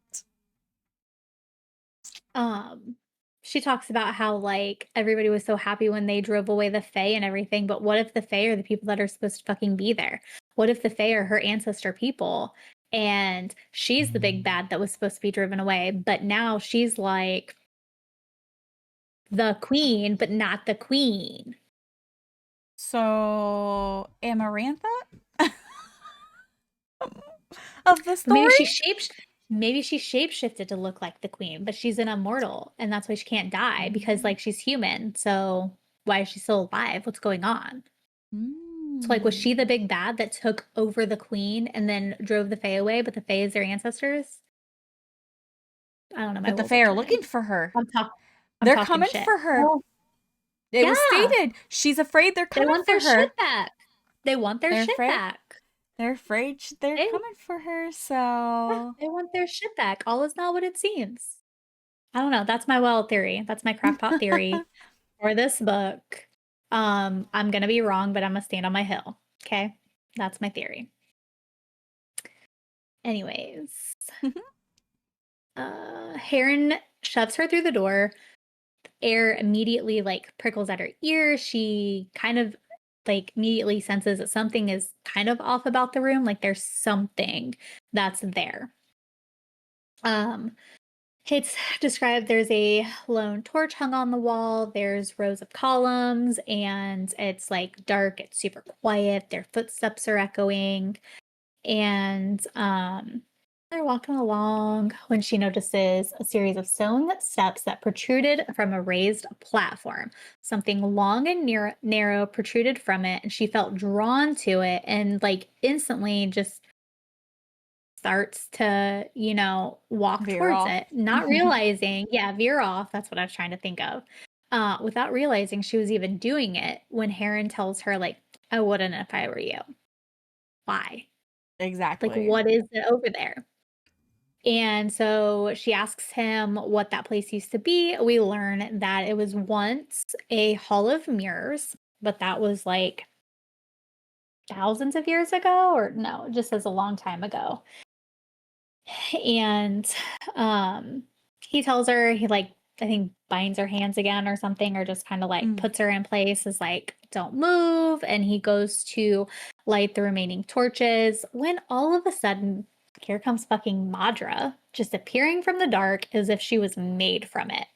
Um, she talks about how like everybody was so happy when they drove away the Fae and everything, but what if the Fae are the people that are supposed to fucking be there? What if the Fae are her ancestor people and she's the big bad that was supposed to be driven away, but now she's like the queen, but not the queen. So, Amarantha of the But story? maybe she shapeshifted to look like the queen, but she's an immortal, and that's why she can't die because like she's human. So why is she still alive? What's going on? So like was she Mm. the big bad that took over the queen and then drove the Fae away, but the Fae is their ancestors? I don't know my But the world Fae of are turning. looking for her. I'm talk I'm They're talking coming shit. for her. Oh, It was yeah. stated. She's afraid they're They coming want for their her. shit back. They want their They're shit afraid. back. They're afraid they're They coming for her. Yeah, So, they want their shit back. All is not what it seems. I don't know. That's my wild theory. That's my crackpot theory for this book. I'm gonna be wrong, but I'm gonna stand on my hill. Okay, that's my theory. Anyways, Heron shoves her through the door. Air immediately like prickles at her ears. She kind of like immediately senses that something is kind of off about the room. Like there's something that's there. It's described there's a lone torch hung on the wall, there's rows of columns, and it's like dark, it's super quiet, their footsteps are echoing. And they're walking along when she notices a series of stone steps that protruded from a raised platform. Something long and narrow protruded from it, and she felt drawn to it and like instantly just starts to, walk Veer towards off. it, not realizing, yeah, veer off. That's what I was trying to think of. Without realizing she was even doing it when Heron tells her, like, I wouldn't if I were you. Why? Like, Exactly. what is it over there? And so she asks him what that place used to be. We learn that it was once a hall of mirrors, but that was like thousands of years ago, or no, it just says a long time ago. And he tells her, he like, I think binds her hands again or something, or just kind of like puts her in place, is like, don't move. And he goes to light the remaining torches when all of a sudden, here comes fucking Madra just appearing from the dark as if she was made from it.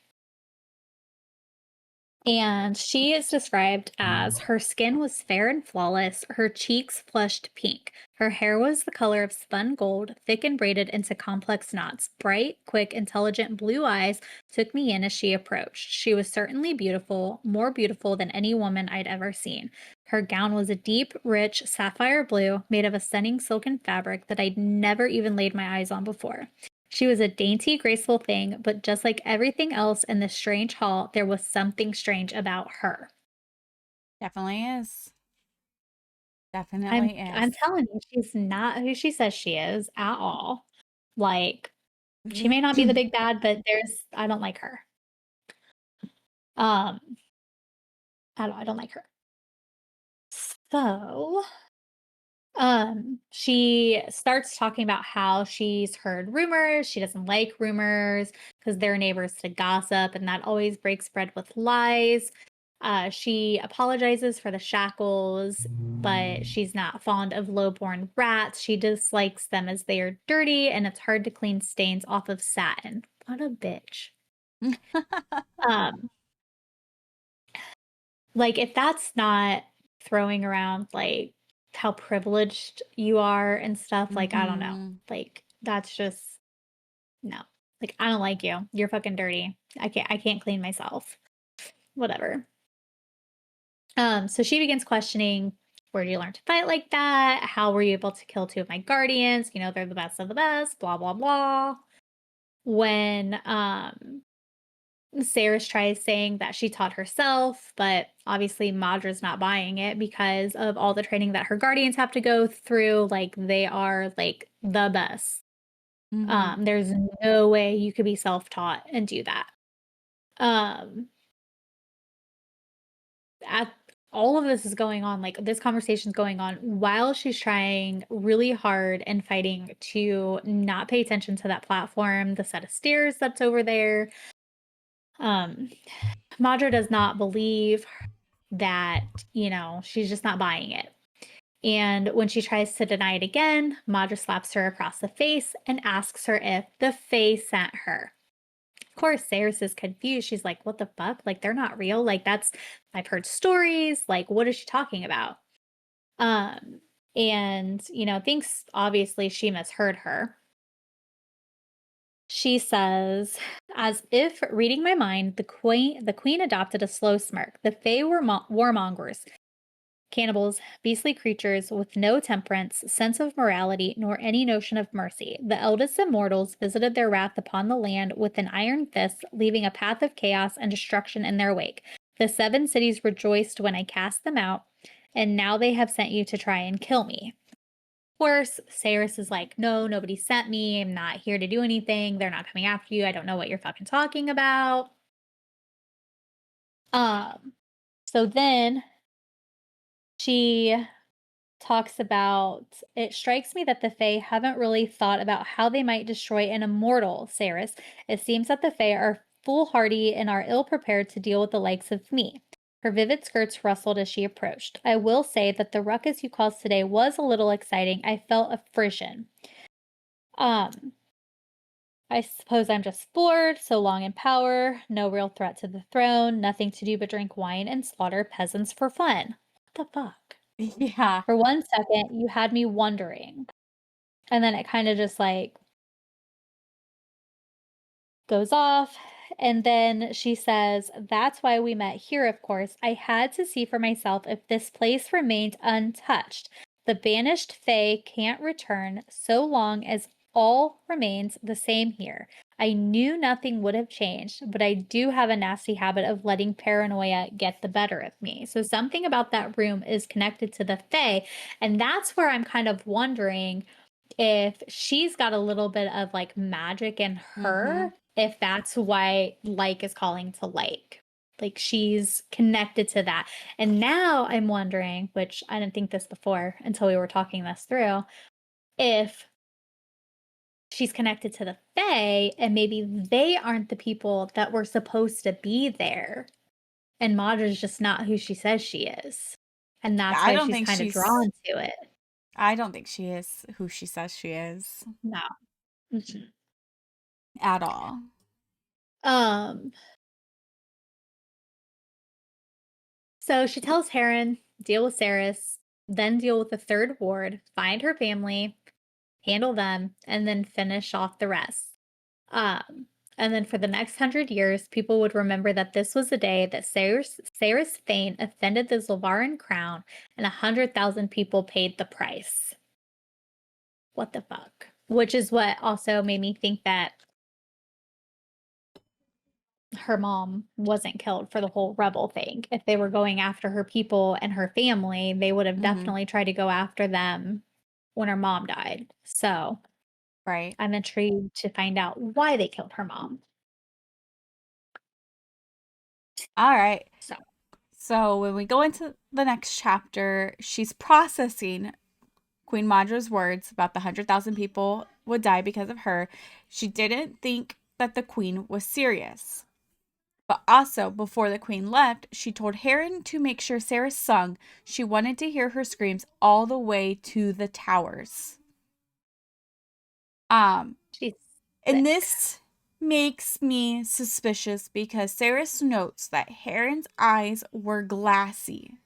And she is described as her skin was fair and flawless, her cheeks flushed pink. Her hair was the color of spun gold, thick and braided into complex knots. Bright, quick, intelligent blue eyes took me in as she approached. She was certainly beautiful, more beautiful than any woman I'd ever seen. Her gown was a deep, rich sapphire blue made of a stunning silken fabric that I'd never even laid my eyes on before. She was a dainty, graceful thing, but just like everything else in this strange hall, there was something strange about her. Definitely is. I'm Definitely is. I'm telling you, she's not who she says she is at all. Like, she may not be the big bad, but I don't like her. Um, I don't like her. So, she starts talking about how she's heard rumors. She doesn't like rumors because they're neighbors to gossip, and that always breaks bread with lies. She apologizes for the shackles, but she's not fond of low-born rats. She dislikes them as they are dirty, and it's hard to clean stains off of satin. What a bitch. Um, like if that's not throwing around like how privileged you are and stuff, like I don't know. Like that's just no. Like I don't like you. You're fucking dirty. I can't clean myself. Whatever. So she begins questioning, where did you learn to fight like that? How were you able to kill two of my guardians? You know, they're the best of the best, blah blah blah. When Sarah tries saying that she taught herself, but obviously Madra's not buying it because of all the training that her guardians have to go through. Like they are like the best. There's no way you could be self-taught and do that. At all of this is going on, like this conversation is going on while she's trying really hard and fighting to not pay attention to that platform, the set of stairs that's over there. Madra does not believe that, she's just not buying it. And when she tries to deny it again, Madra slaps her across the face and asks her if the Fae sent her. Of course, Saris is confused. She's like, what the fuck? Like, they're not real. Like, I've heard stories. Like, what is she talking about? And, thinks obviously she misheard her. She says, as if reading my mind, the queen adopted a slow smirk. The Fae were warmongers, cannibals, beastly creatures with no temperance, sense of morality, nor any notion of mercy. The eldest immortals visited their wrath upon the land with an iron fist, leaving a path of chaos and destruction in their wake. The 7 cities rejoiced when I cast them out, and now they have sent you to try and kill me. Of course, Saris is like, no, nobody sent me. I'm not here to do anything. They're not coming after you. I don't know what you're fucking talking about. So then she talks about, it strikes me that the Fae haven't really thought about how they might destroy an immortal Ceres. It seems that the Fae are foolhardy and are ill prepared to deal with the likes of me. Her vivid skirts rustled as she approached. I will say that the ruckus you caused today was a little exciting. I felt a frisson. Um, I suppose I'm just bored, so long in power, no real threat to the throne, nothing to do but drink wine and slaughter peasants for fun. What the fuck? Yeah. For 1 second, you had me wondering. And then it kind of just like goes off. And then she says, "That's why we met here, of course. I had to see for myself if this place remained untouched. The banished Fae can't return so long as all remains the same here. I knew nothing would have changed, but I do have a nasty habit of letting paranoia get the better of me." So something about that room is connected to the Fae. And that's where I'm kind of wondering if she's got a little bit of like magic in Mm-hmm. her, if that's why like is calling to like she's connected to that. And now I'm wondering, which I didn't think this before until we were talking this through, if she's connected to the Fae and maybe they aren't the people that were supposed to be there, and Madra's just not who she says she is, and Yeah, that's why she's kind of drawn to it. I don't think she is who she says she is No. Mhm. at all. um So she tells Heron, deal with Ceres, then deal with the third ward, find her family, handle them, and then finish off the rest. Um, and then for the next 100 years, people would remember that this was the day that Ceres Fane offended the Zilvaran crown, and 100,000 people paid the price. What the fuck? Which is what also made me think that her mom wasn't killed for the whole rebel thing. If they were going after her people and her family, they would have Mm-hmm. definitely tried to go after them when her mom died. So Right. I'm intrigued to find out why they killed her mom. All right. So So when we go into the next chapter, she's processing Queen Madra's words about the 100,000 people would die because of her. She didn't think that the queen was serious. But also, before the queen left, she told Heron to make sure Sarah sung. She wanted to hear her screams all the way to the towers. Um, she's and sick. this makes me suspicious because Sarah notes that Heron's eyes were glassy.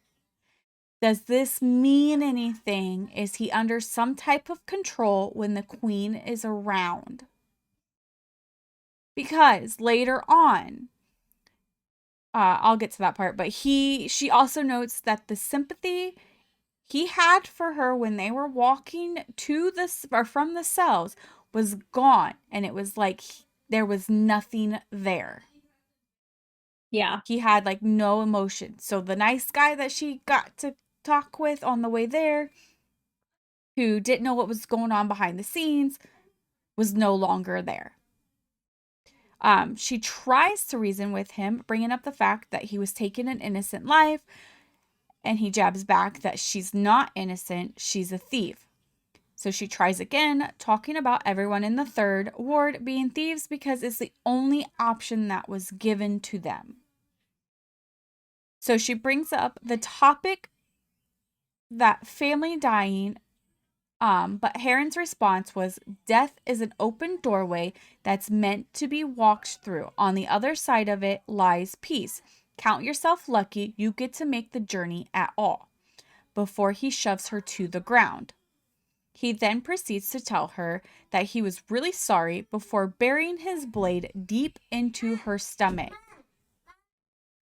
Does this mean anything? Is he under some type of control when the queen is around? Because later on, I'll get to that part, but she also notes that the sympathy he had for her when they were walking to the or from the cells was gone, and it was like there was nothing there. Yeah. He had like no emotion. So the nice guy that she got to talk with on the way there, who didn't know what was going on behind the scenes, was no longer there. She tries to reason with him, bringing up the fact that he was taking an innocent life, and he jabs back that she's not innocent, she's a thief. So she tries again, talking about everyone in the third ward being thieves because it's the only option that was given to them. So she brings up the topic that family dying, but Heron's response was, death is an open doorway that's meant to be walked through. On the other side of it lies peace. Count yourself lucky you get to make the journey at all, before he shoves her to the ground. He then proceeds to tell her that he was really sorry before burying his blade deep into her stomach.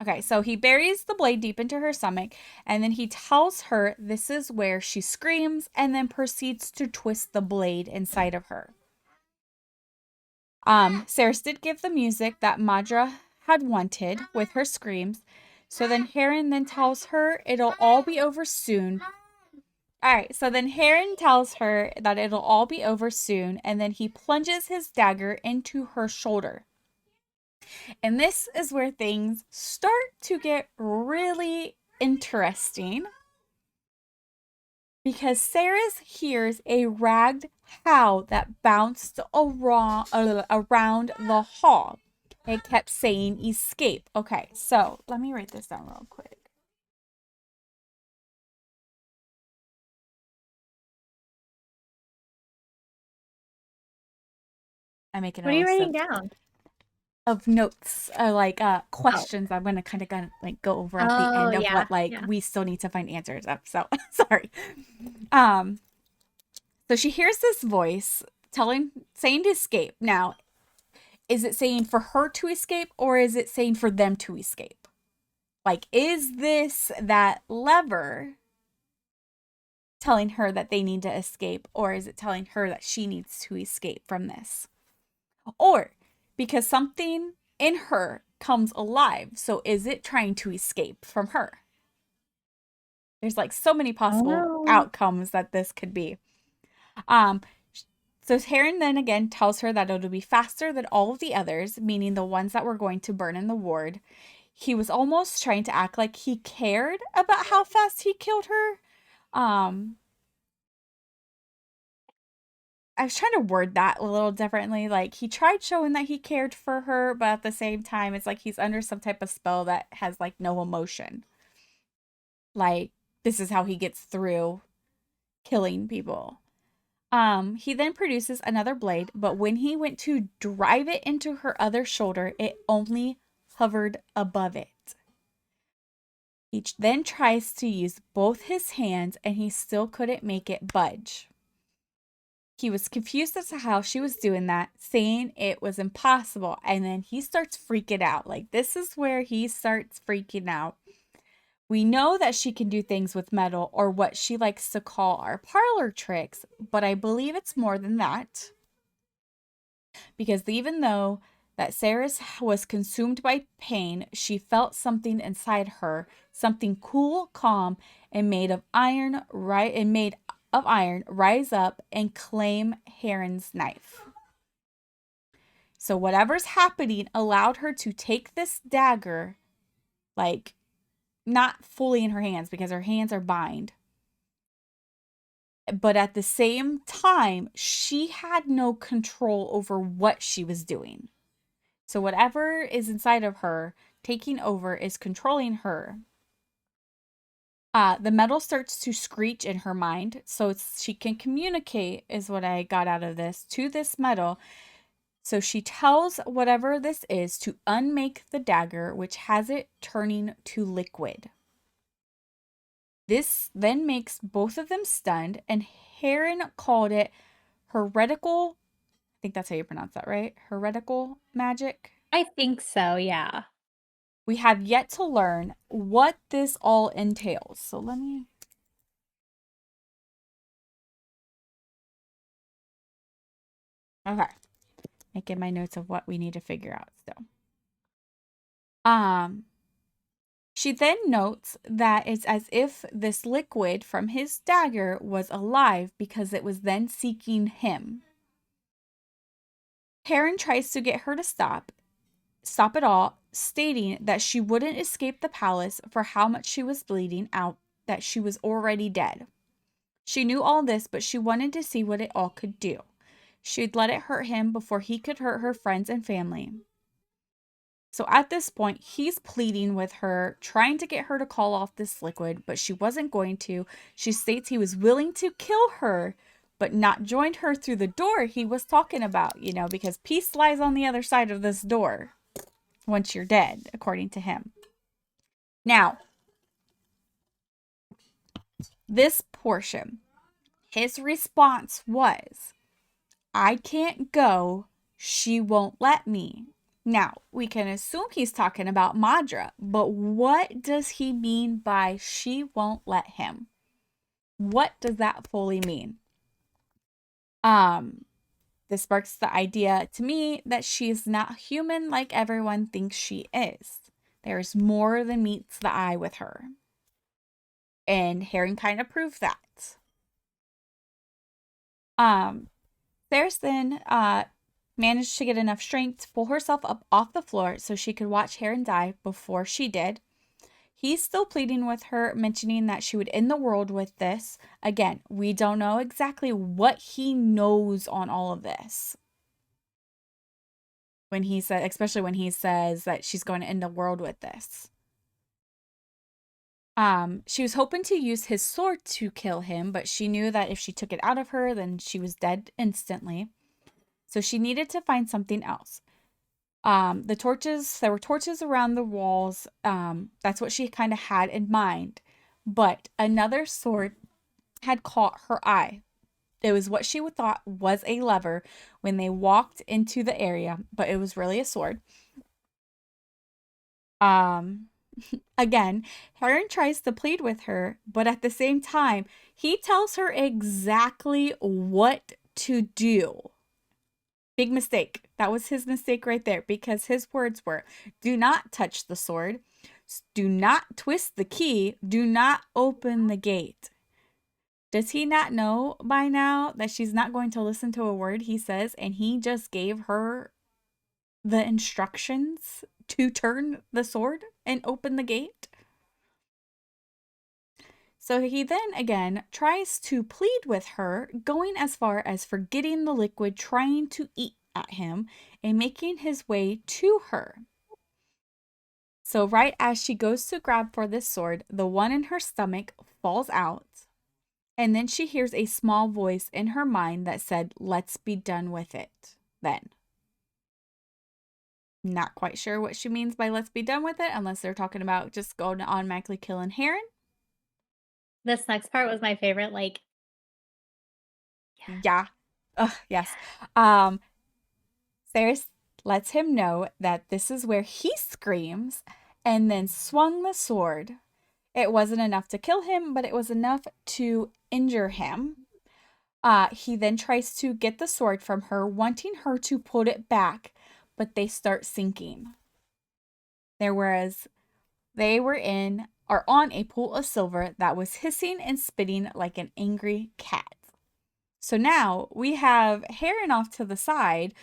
Okay, so he buries the blade deep into her stomach, and then he tells her this is where she screams, and then proceeds to twist the blade inside of her. Ceres did give the music that Madra had wanted with her screams. So then Heron then tells her it'll all be over soon. All right, so then Heron tells her that it'll all be over soon, and then he plunges his dagger into her shoulder. And this is where things start to get really interesting. because Sarah hears a ragged howl that bounced around the hall. It kept saying escape. Okay, so let me write this down real quick. I'm making What a are you list writing down? of notes, Oh. questions I'm gonna kind of like go over at the Oh, end of yeah. what like Yeah. we still need to find answers of. So sorry. Um, so she hears this voice saying to escape. Now, is it saying for her to escape or is it saying for them to escape? Like, is this that lever telling her that they need to escape, or is it telling her that she needs to escape from this? Or because something in her comes alive, so is it trying to escape from her? There's like so many possible Oh. outcomes that this could be. Um, so Heron then again tells her that it'll be faster than all of the others, meaning the ones that were going to burn in the ward. He was almost trying to act like he cared about how fast he killed her. Um, I was trying to word that a little differently. Like, he tried showing that he cared for her, but at the same time, it's like he's under some type of spell that has like no emotion. Like, this is how he gets through killing people. He then produces another blade, but when he went to drive it into her other shoulder, it only hovered above it. He then tries to use both his hands and he still couldn't make it budge. He was confused as to how she was doing that, saying it was impossible, and then he starts freaking out. Like, this is where he starts freaking out. We know that she can do things with metal, or what she likes to call our parlor tricks, but I believe it's more than that. Because even though that Sarah was consumed by pain, she felt something inside her, something cool, calm, and made of iron, rise up and claim Heron's knife. So whatever's happening allowed her to take this dagger, like not fully in her hands because her hands are bind. But at the same time, she had no control over what she was doing. So whatever is inside of her taking over is controlling her. The metal starts to screech in her mind, so she can communicate, is what I got out of this, to this metal. So she tells whatever this is to unmake the dagger, which has it turning to liquid. This then makes both of them stunned, and Heron called it heretical. I think that's how you pronounce that, right? Heretical magic. I think so, yeah. We have yet to learn what this all entails. So let me. Okay. Making my notes of what we need to figure out still. She then notes that it's as if this liquid from his dagger was alive because it was then seeking him. Heron tries to get her to stop it all, stating that she wouldn't escape the palace for how much she was bleeding out, that she was already dead. She knew all this, but she wanted to see what it all could do. She'd let it hurt him before he could hurt her friends and family. So at this point, he's pleading with her, trying to get her to call off this liquid, but she wasn't going to. She states he was willing to kill her, but not join her through the door he was talking about, because peace lies on the other side of this door once you're dead, according to him. Now, this portion, his response was, I can't go. She won't let me. Now, we can assume he's talking about Madra, but what does he mean by she won't let him? What does that fully mean? This sparks the idea to me that she's not human like everyone thinks she is. There's more than meets the eye with her. And Herring kind of proved that. There's then managed to get enough strength to pull herself up off the floor so she could watch Heron die before she did. He's still pleading with her, mentioning that she would end the world with this. Again, we don't know exactly what he knows on all of this. When he said, especially when he says that she's going to end the world with this. She was hoping to use his sword to kill him, but she knew that if she took it out of her, then she was dead instantly. So she needed to find something else. There were torches around the walls. That's what she kind of had in mind. But another sword had caught her eye. It was what she thought was a lever when they walked into the area, but it was really a sword. Again, Heron tries to plead with her, but at the same time, he tells her exactly what to do. Big mistake. That was his mistake right there, because his words were, do not touch the sword, do not twist the key, do not open the gate. Does he not know by now that she's not going to listen to a word he says, and he just gave her the instructions to turn the sword and open the gate? So he then again tries to plead with her, going as far as forgetting the liquid trying to eat at him and making his way to her. So right as she goes to grab for this sword, the one in her stomach falls out. And then she hears a small voice in her mind that said, let's be done with it then. Not quite sure what she means by let's be done with it, unless they're talking about just going to automatically killing Heron. This next part was my favorite. Like, Yeah. Ugh, yes. Ceres lets him know that this is where he screams and then swung the sword. It wasn't enough to kill him, but it was enough to injure him. He then tries to get the sword from her, wanting her to put it back, but they start sinking. Whereas they were on a pool of silver that was hissing and spitting like an angry cat. So now we have Heron off to the side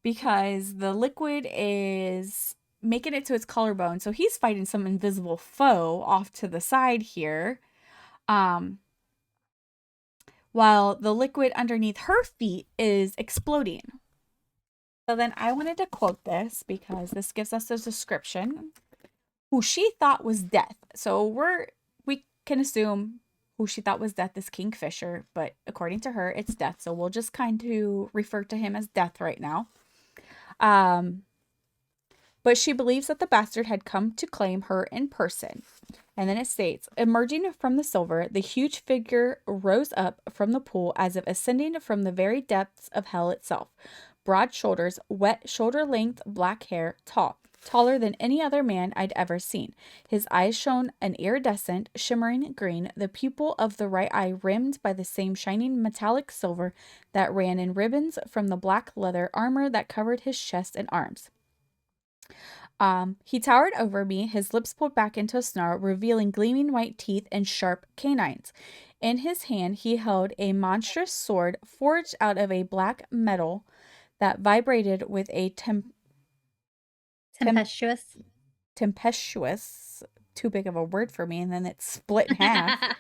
because the liquid is making it to its collarbone. So he's fighting some invisible foe off to the side here. While the liquid underneath her feet is exploding. So then I wanted to quote this because this gives us a description. Who she thought was Death. So we can assume who she thought was Death is Kingfisher, but according to her, it's Death. So we'll just kind of refer to him as Death right now. But she believes that the bastard had come to claim her in person. And then it states, emerging from the silver, the huge figure rose up from the pool as if ascending from the very depths of hell itself. Broad shoulders, wet shoulder-length black hair, taller than any other man I'd ever seen. His eyes shone an iridescent, shimmering green, the pupil of the right eye rimmed by the same shining metallic silver that ran in ribbons from the black leather armor that covered his chest and arms. He towered over me, his lips pulled back into a snarl, revealing gleaming white teeth and sharp canines. In his hand, he held a monstrous sword forged out of a black metal that vibrated with a tempestuous. Tempestuous, too big of a word for me, and then it's split in half.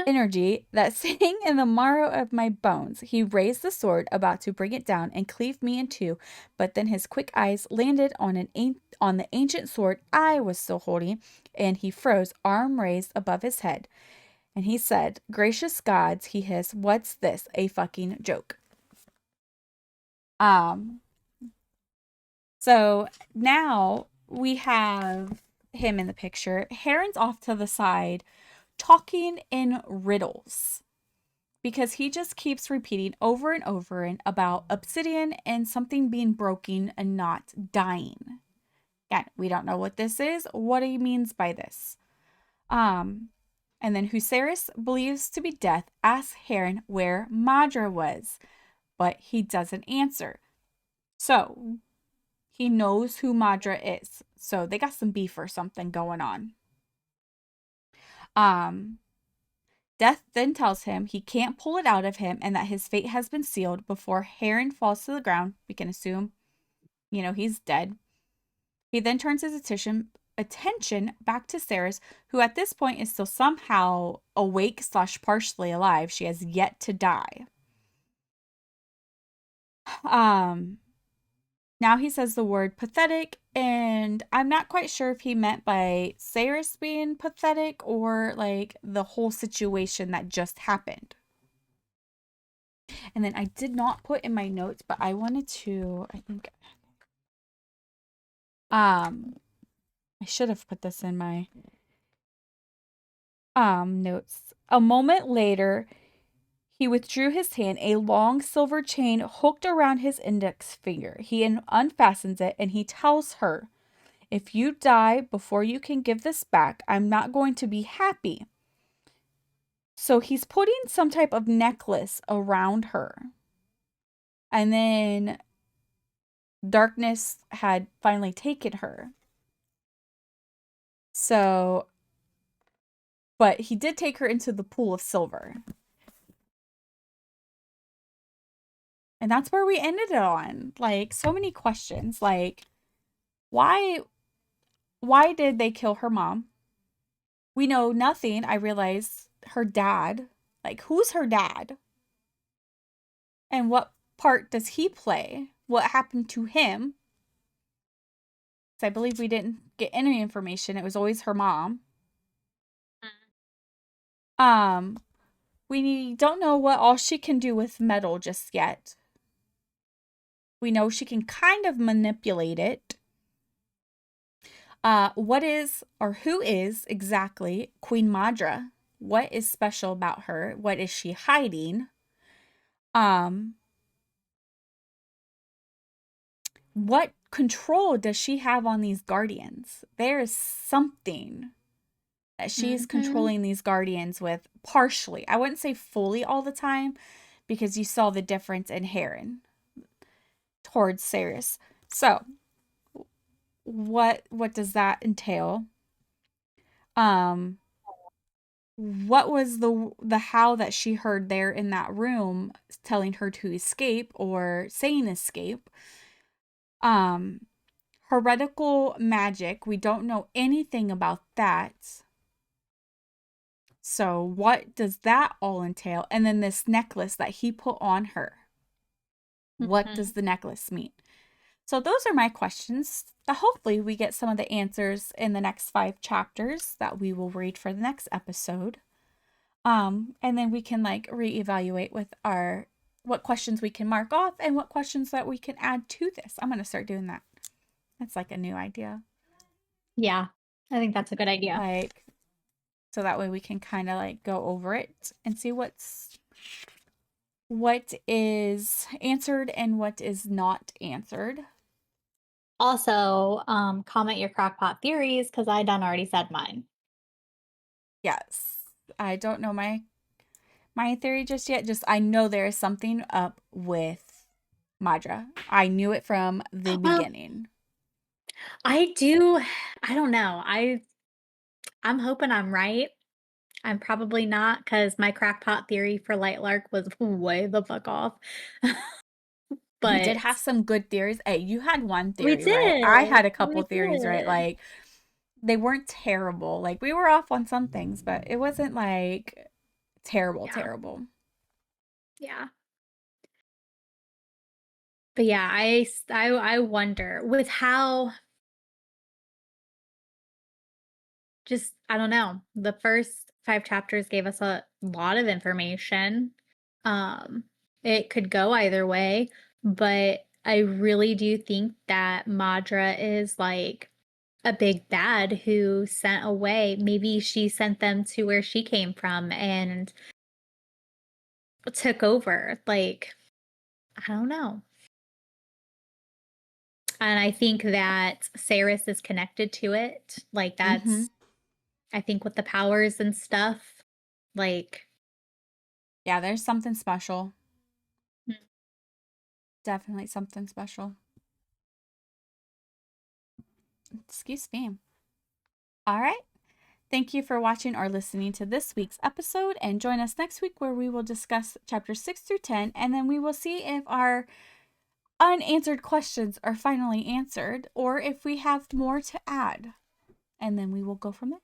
Energy that sang in the marrow of my bones. He raised the sword, about to bring it down and cleave me in two, but then his quick eyes landed on the ancient sword I was still holding, and he froze, arm raised above his head. And he said, "Gracious gods," he hissed, "what's this? A fucking joke." So now we have him in the picture. Heron's off to the side, talking in riddles, because he just keeps repeating over and over and about obsidian and something being broken and not dying. Again, we don't know what this is, what he means by this. And then Huceris believes to be Death asks Heron where Madra was, but he doesn't answer. So he knows who Madra is. So they got some beef or something going on. Death then tells him he can't pull it out of him and that his fate has been sealed before Heron falls to the ground. We can assume, he's dead. He then turns his attention back to Ceres, who at this point is still somehow awake / partially alive. She has yet to die. Now he says the word pathetic, and I'm not quite sure if he meant by Ceres being pathetic or like the whole situation that just happened. And then I did not put in my notes, but I wanted to, I think, I should have put this in my notes. A moment later, he withdrew his hand, a long silver chain hooked around his index finger. He unfastens it and he tells her, "If you die before you can give this back, I'm not going to be happy." So he's putting some type of necklace around her. And then darkness had finally taken her. So, but he did take her into the pool of silver. And that's where we ended it on. Like, so many questions. Like, why did they kill her mom? We know nothing. I realize her dad. Like, who's her dad? And what part does he play? What happened to him? I believe we didn't get any information. It was always her mom. We don't know what all she can do with metal just yet. We know she can kind of manipulate it. What is or who is exactly Queen Madra? What is special about her? What is she hiding? What control does she have on these guardians? There is something that she's controlling these guardians with partially. I wouldn't say fully all the time because you saw the difference in Heron towards Ceres. So, what does that entail? What was the how that she heard there in that room telling her to escape or saying escape? Heretical magic, we don't know anything about that. So what does that all entail? And then this necklace that he put on her. What does the necklace mean? So those are my questions. Hopefully we get some of the answers in the next 5 chapters that we will read for the next episode. And then we can like reevaluate with our what questions we can mark off and what questions that we can add to this. I'm going to start doing that. That's like a new idea. Yeah, I think that's a good idea. Like, so that way we can kind of like go over it and see what is answered and what is not answered. Also, comment your crockpot theories because I done already said mine. Yes. I don't know my theory just yet. Just I know there is something up with Madra. I knew it from the beginning. I don't know. I'm hoping I'm right. I'm probably not because my crackpot theory for Lightlark was way the fuck off. We did But have some good theories. Hey, you had one we theory, right? did. I had a couple We theories, right? did. Like they weren't terrible. Like we were off on some things, but it wasn't like terrible, terrible. Yeah. But yeah, I wonder with how just I don't know. The first 5 chapters gave us a lot of information. It could go either way, but I really do think that Madra is like a big bad who sent away. Maybe she sent them to where she came from and took over. Like, I don't know. And I think that Ceres is connected to it. Like, that's, I think, with the powers and stuff. Like, yeah, there's something special. Definitely something special. Excuse me. All right. Thank you for watching or listening to this week's episode, and join us next week where we will discuss chapters 6 through 10, and then we will see if our unanswered questions are finally answered or if we have more to add. and then we will go from there.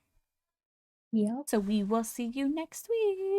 Yep. So we will see you next week.